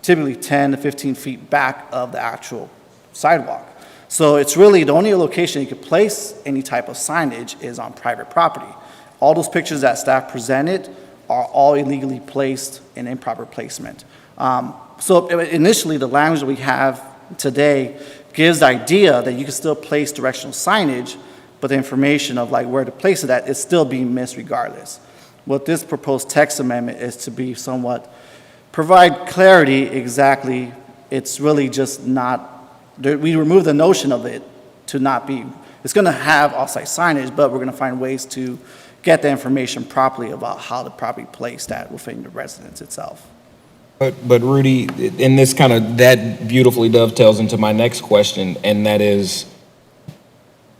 typically 10 to 15 feet back of the actual sidewalk. So it's really the only location you could place any type of signage is on private property. All those pictures that staff presented are all illegally placed in improper placement. So initially, the language that we have today gives the idea that you can still place directional signage, but the information of where to place it at is still being missed regardless. What this proposed text amendment is to be somewhat provide clarity exactly. It's really just not, we remove the notion of it to not be, it's going to have off-site signage, but we're going to find ways to get the information properly about how to properly place that within the residence itself. But Rudy, and this that beautifully dovetails into my next question, and that is,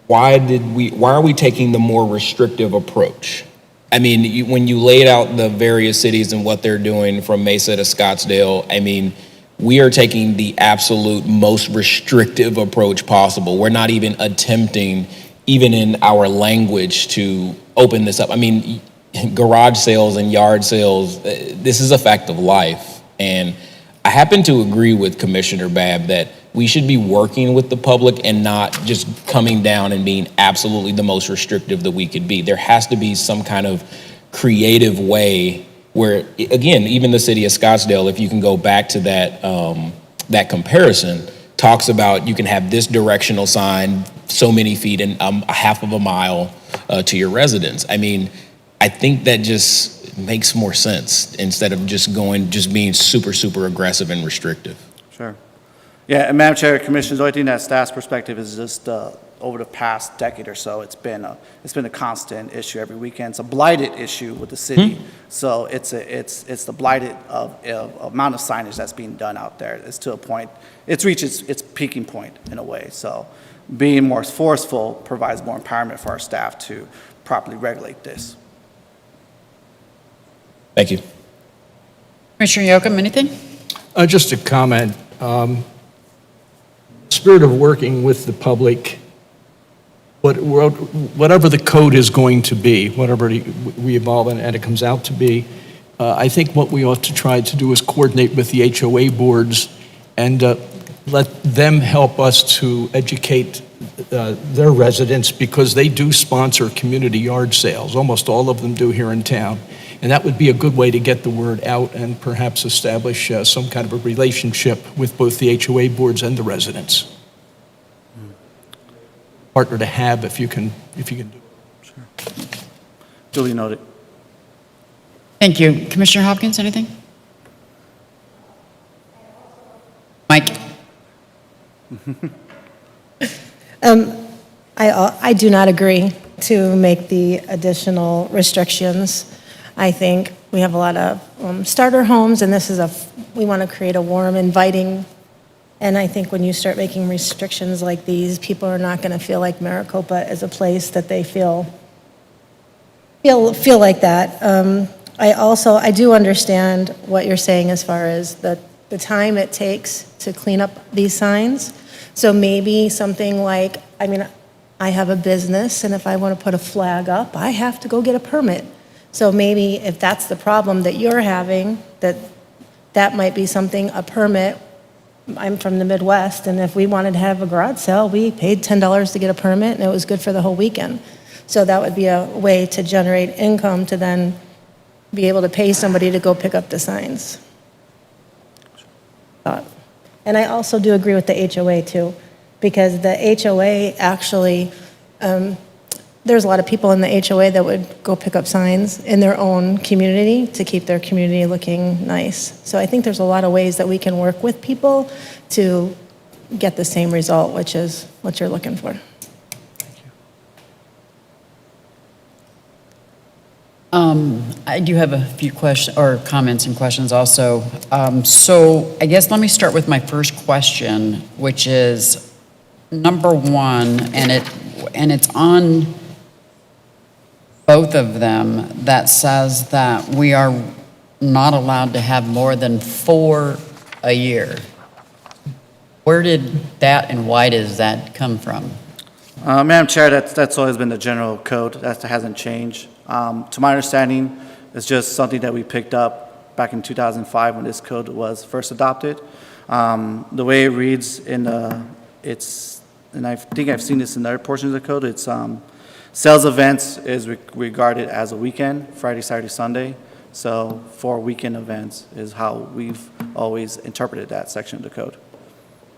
why are we taking the more restrictive approach? I mean, when you laid out the various cities and what they're doing from Mesa to Scottsdale, I mean, we are taking the absolute most restrictive approach possible. We're not even attempting, even in our language, to open this up. I mean, garage sales and yard sales, this is a fact of life. And I happen to agree with Commissioner Babb that we should be working with the public and not just coming down and being absolutely the most restrictive that we could be. There has to be some kind of creative way where, again, even the city of Scottsdale, if you can go back to that comparison, talks about you can have this directional sign so many feet and a half of a mile to your residence. I mean, I think that just makes more sense instead of just being super, super aggressive and restrictive. Sure. Yeah, and Madam Chair, Commissioners, the only thing that staff's perspective is just over the past decade or so, it's been a constant issue every weekend. It's a blighted issue with the city. So it's the blighted amount of signage that's being done out there. It's to a point, it's reached its peaking point in a way. So being more forceful provides more empowerment for our staff to properly regulate this. Thank you. Commissioner Yoakum, anything? Just a comment. Spirit of working with the public, whatever the code is going to be, whatever we evolve and it comes out to be, I think what we ought to try to do is coordinate with the HOA boards and let them help us to educate their residents, because they do sponsor community yard sales. Almost all of them do here in town. And that would be a good way to get the word out and perhaps establish some kind of a relationship with both the HOA boards and the residents. partner to have if you can do it. Duly noted. Thank you. Commissioner Hopkins, anything? Mike? I do not agree to make the additional restrictions. I think we have a lot of starter homes, and we want to create a warm, inviting, and I think when you start making restrictions like these, people are not going to feel like Maricopa is a place that they feel like that. I do understand what you're saying as far as the time it takes to clean up these signs. So maybe something like, I have a business, and if I want to put a flag up, I have to go get a permit. So maybe if that's the problem that you're having, that might be something, a permit. I'm from the Midwest, and if we wanted to have a garage sale, we paid $10 to get a permit, and it was good for the whole weekend. So that would be a way to generate income to then be able to pay somebody to go pick up the signs. And I also do agree with the HOA too, because the HOA actually, there's a lot of people in the HOA that would go pick up signs in their own community to keep their community looking nice. So I think there's a lot of ways that we can work with people to get the same result, which is what you're looking for. I do have a few questions or comments and questions also. So I guess let me start with my first question, which is number one, and it's on both of them that says that we are not allowed to have more than 4 a year. Where did that and why does that come from? Madam Chair, that's always been the general code. That hasn't changed. To my understanding, it's just something that we picked up back in 2005 when this code was first adopted. The way it reads and I think I've seen this in other portions of the code, it's sales events is regarded as a weekend, Friday, Saturday, Sunday. So for weekend events is how we've always interpreted that section of the code.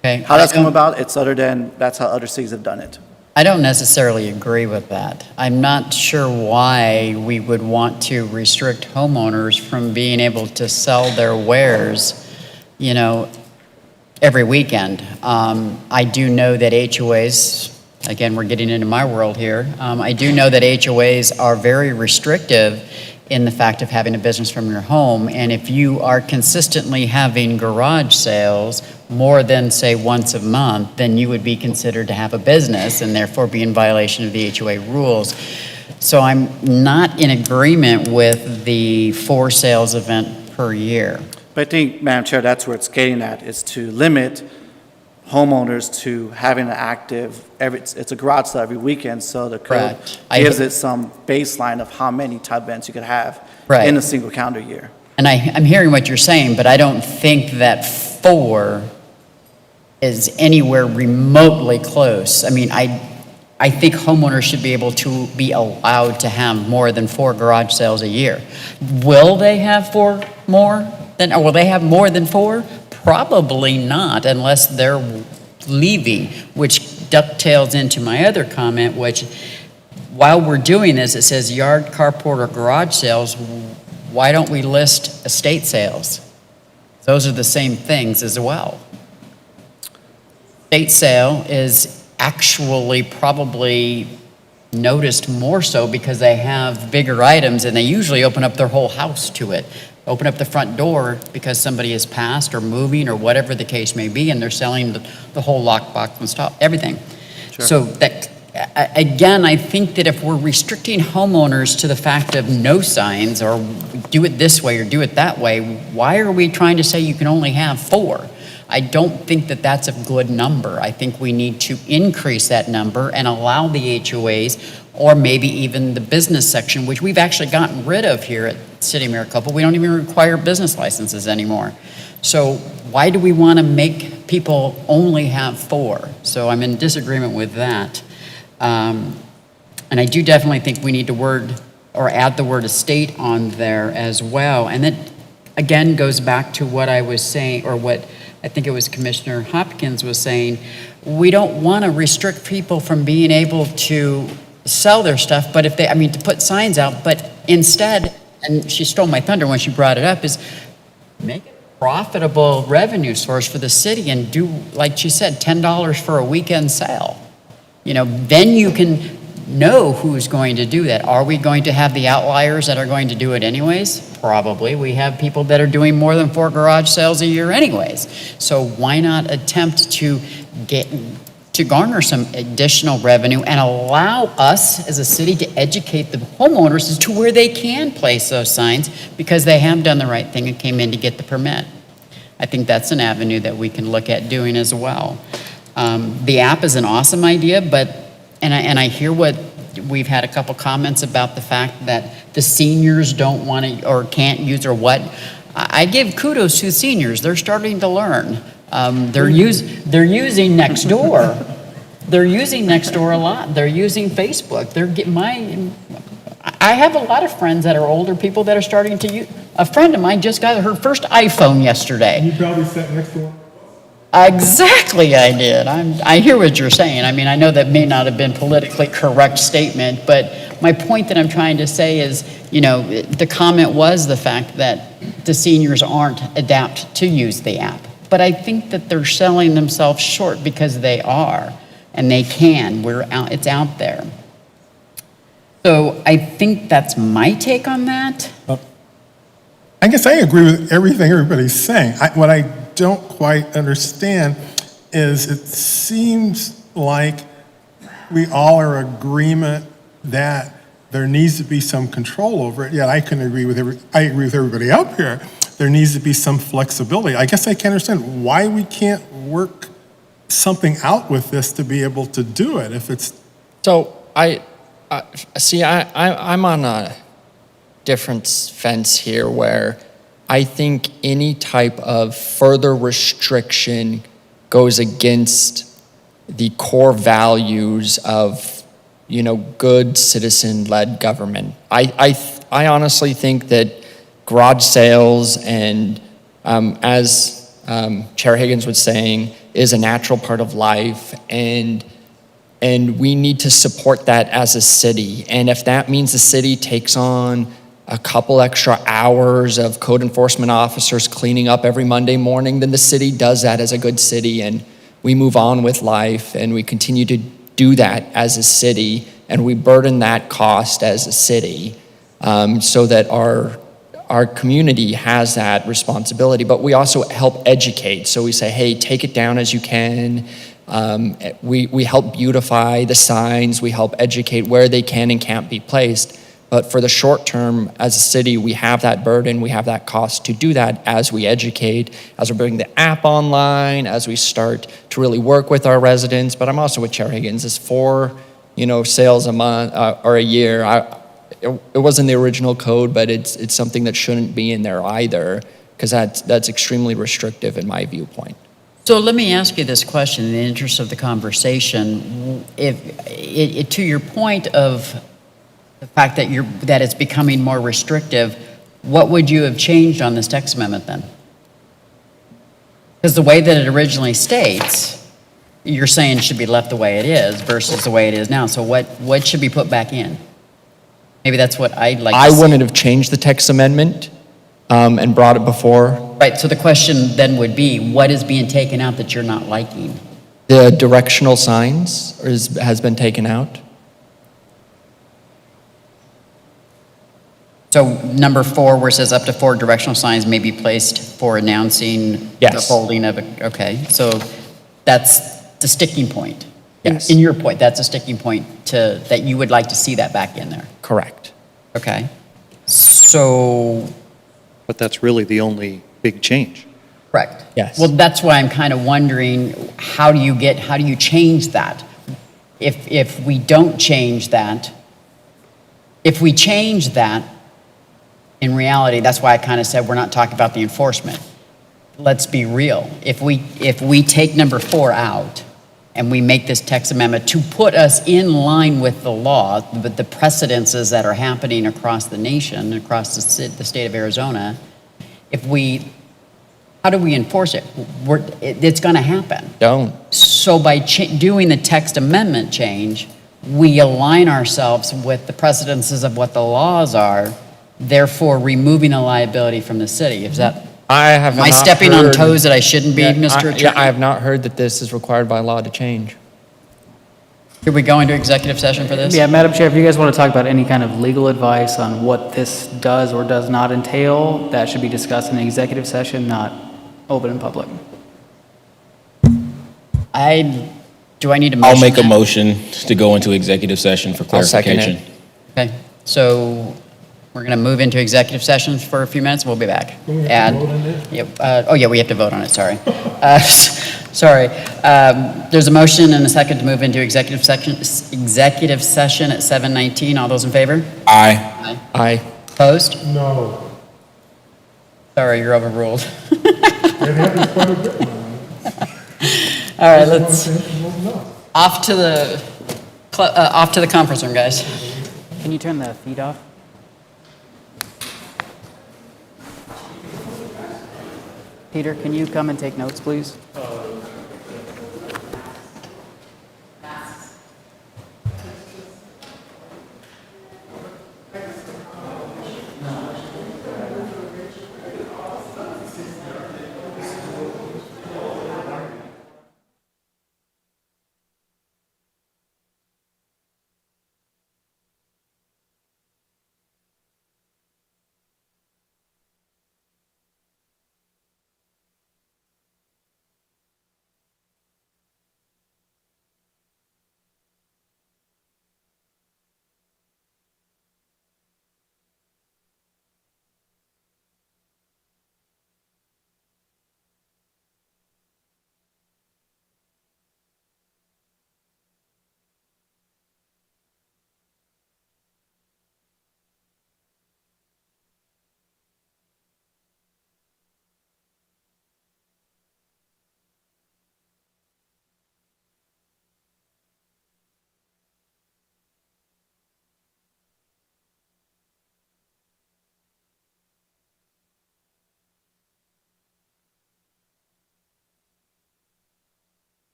Okay. How that's come about, that's how other cities have done it. I don't necessarily agree with that. I'm not sure why we would want to restrict homeowners from being able to sell their wares, every weekend. I do know that HOAs, again, we're getting into my world here. I do know that HOAs are very restrictive in the fact of having a business from your home. And if you are consistently having garage sales more than, say, once a month, then you would be considered to have a business and therefore be in violation of the HOA rules. So I'm not in agreement with the 4 sales event per year. But I think, Madam Chair, that's where it's getting at, is to limit homeowners to having an active, it's a garage sale every weekend, so the code gives it some baseline of how many type events you could have in a single calendar year. And I'm hearing what you're saying, but I don't think that 4 is anywhere remotely close. I mean, I think homeowners should be able to be allowed to have more than 4 garage sales a year. Will they have 4 more than, or will they have more than 4? Probably not, unless they're leaving, which dovetails into my other comment, which while we're doing this, it says yard, carport, or garage sales. Why don't we list estate sales? Those are the same things as well. Estate sale is actually probably noticed more so because they have bigger items and they usually open up their whole house to it. Open up the front door because somebody has passed or moving or whatever the case may be, and they're selling the whole lockbox and stuff, everything. Sure. So that, again, I think that if we're restricting homeowners to the fact of no signs or do it this way or do it that way, why are we trying to say you can only have 4? I don't think that that's a good number. I think we need to increase that number and allow the HOAs or maybe even the business section, which we've actually gotten rid of here at City of Maricopa. We don't even require business licenses anymore. So why do we want to make people only have 4? So I'm in disagreement with that. And I do definitely think we need to add the word estate on there as well. And that, again, goes back to what I was saying, or what I think it was Commissioner Hopkins was saying. we don't want to restrict people from being able to sell their stuff, but if they, I mean, to put signs out, but instead, and she stole my thunder when she brought it up, is make it a profitable revenue source for the city and do, like she said, $10 for a weekend sale. You know, then you can know who's going to do that. Are we going to have the outliers that are going to do it anyways? Probably. We have people that are doing more than 4 garage sales a year anyways. So why not attempt to garner some additional revenue and allow us as a city to educate the homeowners as to where they can place those signs because they have done the right thing and came in to get the permit. I think that's an avenue that we can look at doing as well. The app is an awesome idea, but and I hear what we've had a couple comments about the fact that the seniors don't want to or can't use or what. I give kudos to the seniors. They're starting to learn. They're using Nextdoor. They're using Nextdoor a lot. They're using Facebook. I have a lot of friends that are older people that are starting to use. A friend of mine just got her first iPhone yesterday. You probably sat next to one. Exactly, I did. I hear what you're saying. I mean, I know that may not have been politically correct statement, but my point that I'm trying to say is, you know, the comment was the fact that the seniors aren't adept to use the app. But I think that they're selling themselves short because they are, and they can. It's out there. So I think that's my take on that. I guess I agree with everything everybody's saying. What I don't quite understand is it seems like we all are in agreement that there needs to be some control over it. Yet I agree with everybody up here. There needs to be some flexibility. I guess I can't understand why we can't work something out with this to be able to do it if it's. So I'm on a different fence here where I think any type of further restriction goes against the core values of, you know, good citizen-led government. I honestly think that garage sales and, as Chair Higgins was saying, is a natural part of life, and we need to support that as a city. And if that means the city takes on a couple extra hours of code enforcement officers cleaning up every Monday morning, then the city does that as a good city, and we move on with life, and we continue to do that as a city, and we burden that cost as a city, so that our community has that responsibility. But we also help educate. So we say, hey, take it down as you can. We help beautify the signs. We help educate where they can and can't be placed. But for the short term, as a city, we have that burden, we have that cost to do that as we educate, as we're bringing the app online, as we start to really work with our residents. But I'm also with Chair Higgins. It's 4, sales a month or a year. It wasn't the original code, but it's something that shouldn't be in there either, because that's extremely restrictive in my viewpoint. So let me ask you this question in the interest of the conversation. To your point of the fact that it's becoming more restrictive, what would you have changed on this text amendment then? Because the way that it originally states, you're saying it should be left the way it is versus the way it is now. So what should be put back in? Maybe that's what I'd like to see. I wouldn't have changed the text amendment and brought it before. Right, so the question then would be, what is being taken out that you're not liking? The directional signs has been taken out. So number 4, where it says up to 4 directional signs may be placed for announcing the holding of a, okay. So that's the sticking point. Yes. In your point, that's a sticking point that you would like to see that back in there. Correct. Okay. So. But that's really the only big change. Correct. Yes. Well, that's why I'm kind of wondering, how do you change that? If we don't change that, if we change that, in reality, that's why I kind of said we're not talking about the enforcement. Let's be real. If we take number 4 out and we make this text amendment to put us in line with the law, with the precedences that are happening across the nation, across the state of Arizona, how do we enforce it? It's going to happen. Don't. So by doing the text amendment change, we align ourselves with the precedences of what the laws are, therefore removing a liability from the city. Is that, I have am I not stepping on heard- toes that I shouldn't be, Yeah, Mr. I- Attorney? Yeah, I have not heard that this is required by law to change. Should we go into executive session for this? Yeah, Madam Chair, if you guys want to talk about any kind of legal advice on what this does or does not entail, that should be discussed in an executive session, not open in public. Do I need a motion? I'll make a then? motion to go into executive session for I'll second clarification. it. Okay, so we're going to move into executive session for a few minutes. We'll be back. Don't we have to vote on that? Yeah, oh, yeah, we have to vote on it, sorry. Sorry. There's a motion and a second to move into executive session at 7:19. All those in favor? Aye. Aye. Opposed? No. Sorry, you're overruled. It happens quite a bit. All right, let's, off to the conference room, guys. Can you turn the feed off? Peter, can you come and take notes, please?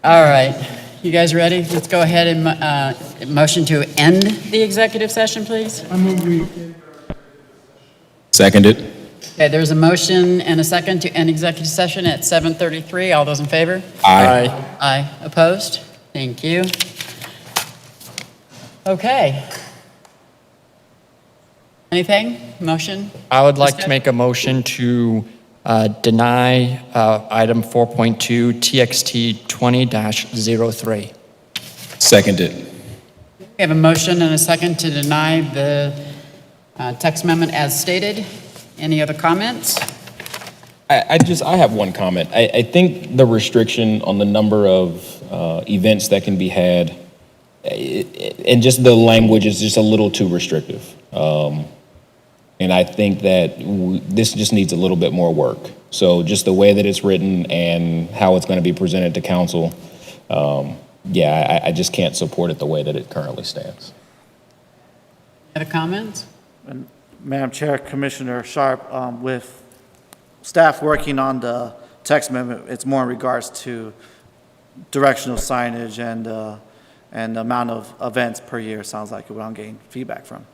All right, you guys ready? Let's go ahead and motion to end the executive session, please. Seconded. Okay, there's a motion and a second to end executive session at 7:33. All those in favor? Aye. Aye. Opposed? Thank you. Okay. Anything? Motion? I would like to make a motion to deny item 4.2 TXT 20-03. Seconded. We have a motion and a second to deny the text amendment as stated. Any other comments? I have one comment. I think the restriction on the number of events that can be had, and just the language is just a little too restrictive. And I think that this just needs a little bit more work. So just the way that it's written and how it's going to be presented to council, I just can't support it the way that it currently stands. Other comments? Madam Chair, Commissioner Sharp, with staff working on the text amendment, it's more in regards to directional signage and the amount of events per year, sounds like what I'm getting feedback from.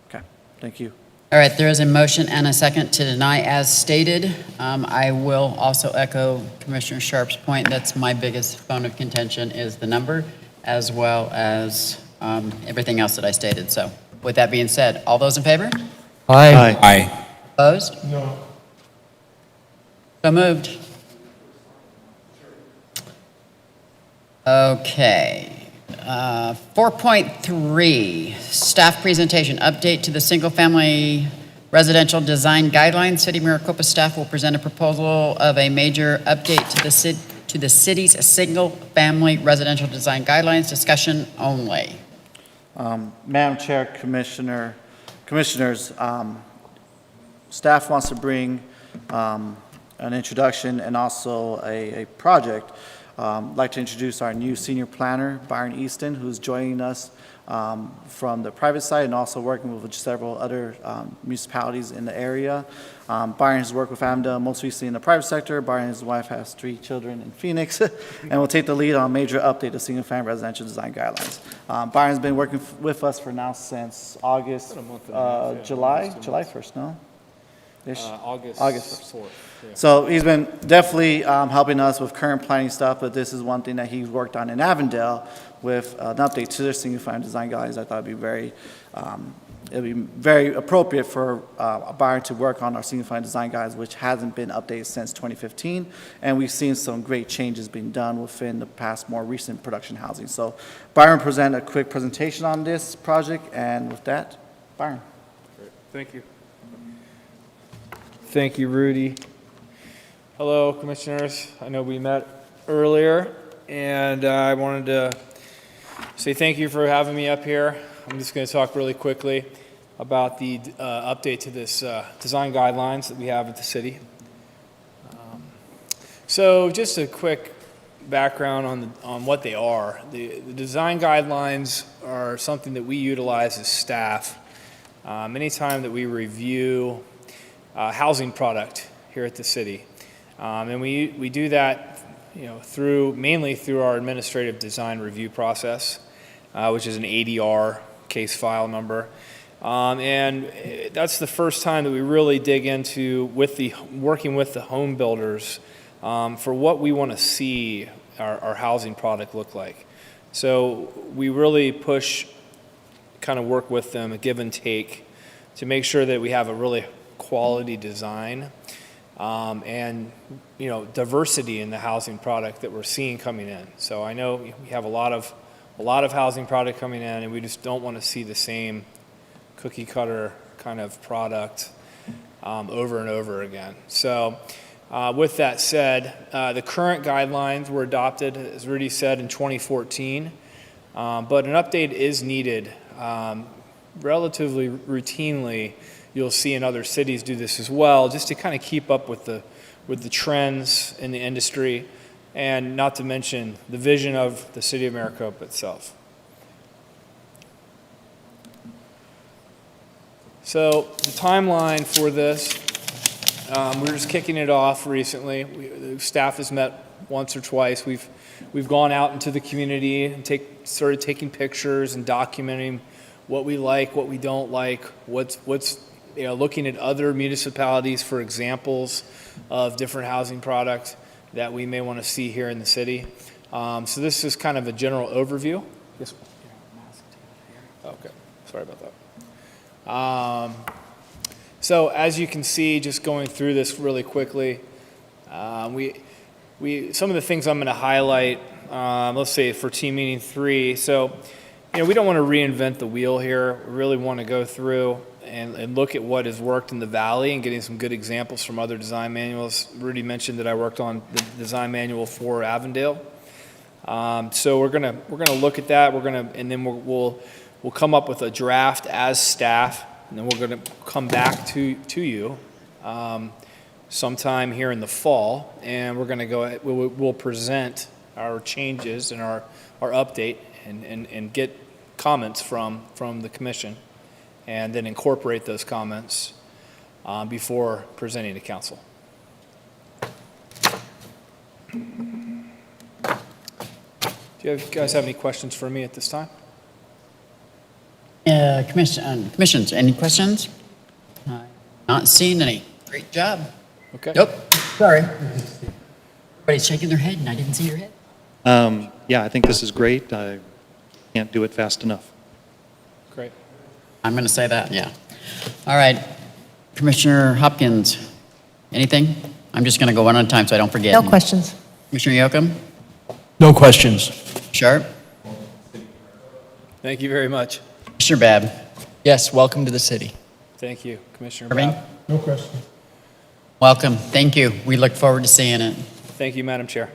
Okay, thank you. All right, there is a motion and a second to deny as stated. I will also echo Commissioner Sharp's point. That's my biggest bone of contention is the number as well as everything else that I stated. So with that being said, all those in favor? Aye. Aye. Opposed? No. So moved. Okay. 4.3, staff presentation, update to the single-family residential design guidelines. City of Maricopa staff will present a proposal of a major update to the city's single-family residential design guidelines. Discussion only. Madam Chair, Commissioners, staff wants to bring an introduction and also a project. I'd like to introduce our new senior planner, Byron Easton, who's joining us from the private side and also working with several other municipalities in the area. Byron has worked with AMDA most recently in the private sector. Byron and his wife has 3 children in Phoenix and will take the lead on a major update of single-family residential design guidelines. Byron's been working with us for now since August, July 1st, no? August 1st. So he's been definitely helping us with current planning stuff, but this is one thing that he worked on in Avondale with an update to their single-family design guidelines. I thought it'd be very appropriate for Byron to work on our single-family design guidelines, which hasn't been updated since 2015, and we've seen some great changes being done within the past more recent production housing. So Byron present a quick presentation on this project, and with that, Byron. Great. Thank you. Thank you, Rudy. Hello, Commissioners. I know we met earlier, and I wanted to say thank you for having me up here. I'm just going to talk really quickly about the update to this design guidelines that we have at the city. So just a quick background on what they are. The design guidelines are something that we utilize as staff anytime that we review housing product here at the city. And we do that, mainly through our administrative design review process, which is an ADR case file number. And that's the first time that we really dig into working with the home builders for what we want to see our housing product look like. So we really kind of work with them, a give and take, to make sure that we have a really quality design and diversity in the housing product that we're seeing coming in. So I know we have a lot of housing product coming in, and we just don't want to see the same cookie cutter kind of product over and over again. So with that said, the current guidelines were adopted, as Rudy said, in 2014, but an update is needed relatively routinely. You'll see in other cities do this as well, just to kind of keep up with the trends in the industry, and not to mention the vision of the city of Maricopa itself. So the timeline for this, we're just kicking it off recently. The staff has met once or twice. We've we've gone out into the community and started taking pictures and documenting what we like, what we don't like, what's looking at other municipalities for examples of different housing products that we may want to see here in the city. So this is kind of a general overview. Yes. Okay, sorry about that. So as you can see, just going through this really quickly, we some of the things I'm going to highlight. Let's say for team meeting 3. So, we don't want to reinvent the wheel here. We really want to go through and look at what has worked in the Valley and getting some good examples from other design manuals. Rudy mentioned that I worked on the design manual for Avondale. So we're gonna look at that. And then we'll come up with a draft as staff, and then we're gonna come back to you sometime here in the fall, and we're gonna we'll present our changes and our update and get comments from the commission, and then incorporate those comments before presenting to council. Do you guys have any questions for me at this time? Commissions, any questions? Not seeing any. Great job. Okay. Nope, sorry. Everybody's shaking their head and I didn't see your head. Yeah, I think this is great. I can't do it fast enough. Great. I'm going to say that, yeah. All right, Commissioner Hopkins, anything? I'm just going to go one at a time so I don't forget. No questions. Commissioner Yocum? No questions. Sharp? Thank you very much. Commissioner Babb? Yes, welcome to the city. Thank you, Commissioner Irving? Babb. No question. Welcome, thank you. We look forward to seeing it. Thank you, Madam Chair.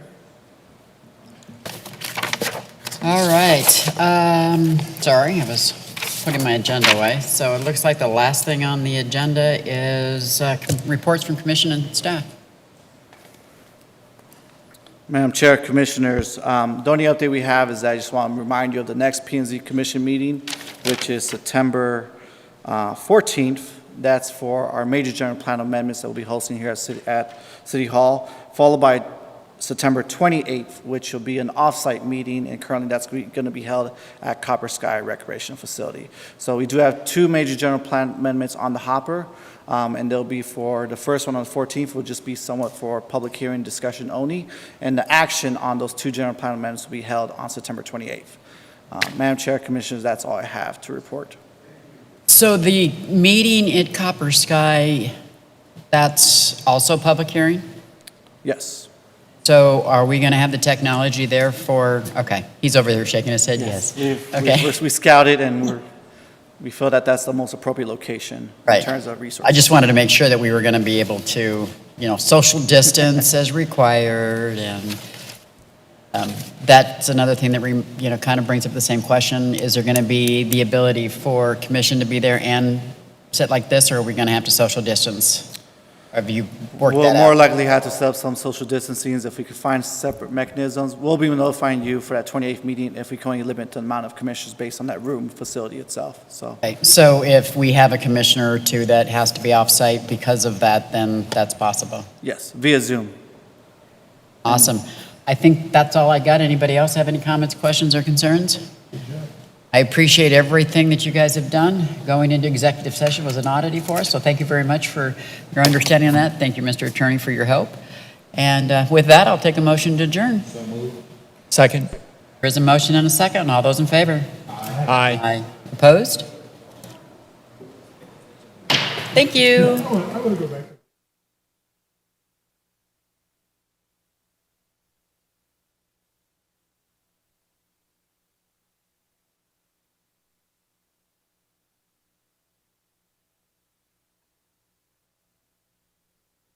All right, sorry, I was putting my agenda away. So it looks like the last thing on the agenda is reports from commission and staff. Madam Chair, Commissioners, the only update we have is that I just want to remind you of the next P&Z Commission meeting, which is September 14th. That's for our major general plan amendments that we'll be hosting here at City Hall, followed by September 28th, which will be an off-site meeting, and currently that's going to be held at Copper Sky Recreation Facility. So we do have 2 major general plan amendments on the hopper, and they'll be for, the first one on the 14th will just be somewhat for public hearing discussion only, and the action on those 2 general plan amendments will be held on September 28th. Madam Chair, Commissioners, that's all I have to report. So the meeting at Copper Sky, that's also public hearing? Yes. So are we going to have the technology there for, okay, he's over there shaking his head, yes. Okay. We scouted and we feel that that's the most appropriate location Right. in terms of resources. I just wanted to make sure that we were going to be able to, social distance as required, and that's another thing that kind of brings up the same question. Is there going to be the ability for commission to be there and sit like this, or are we going to have to social distance? Have you worked We'll that more out? likely have to set up some social distancing if we could find separate mechanisms. We'll be notifying you for that 28th meeting if we can only limit the amount of commissioners based on that room facility itself, so. Okay, so if we have a commissioner or two that has to be off-site because of that, then that's possible. Yes, via Zoom. Awesome. I think that's all I got. Anybody else have any comments, questions, or concerns? I appreciate everything that you guys have done. Going into executive session was an oddity for us, so thank you very much for your understanding of that. Thank you, Mr. Attorney, for your help. And with that, I'll take a motion to adjourn. So moved. Second. There is a motion and a second. All those in favor? Aye. Aye. Opposed? Thank you. I want to go back.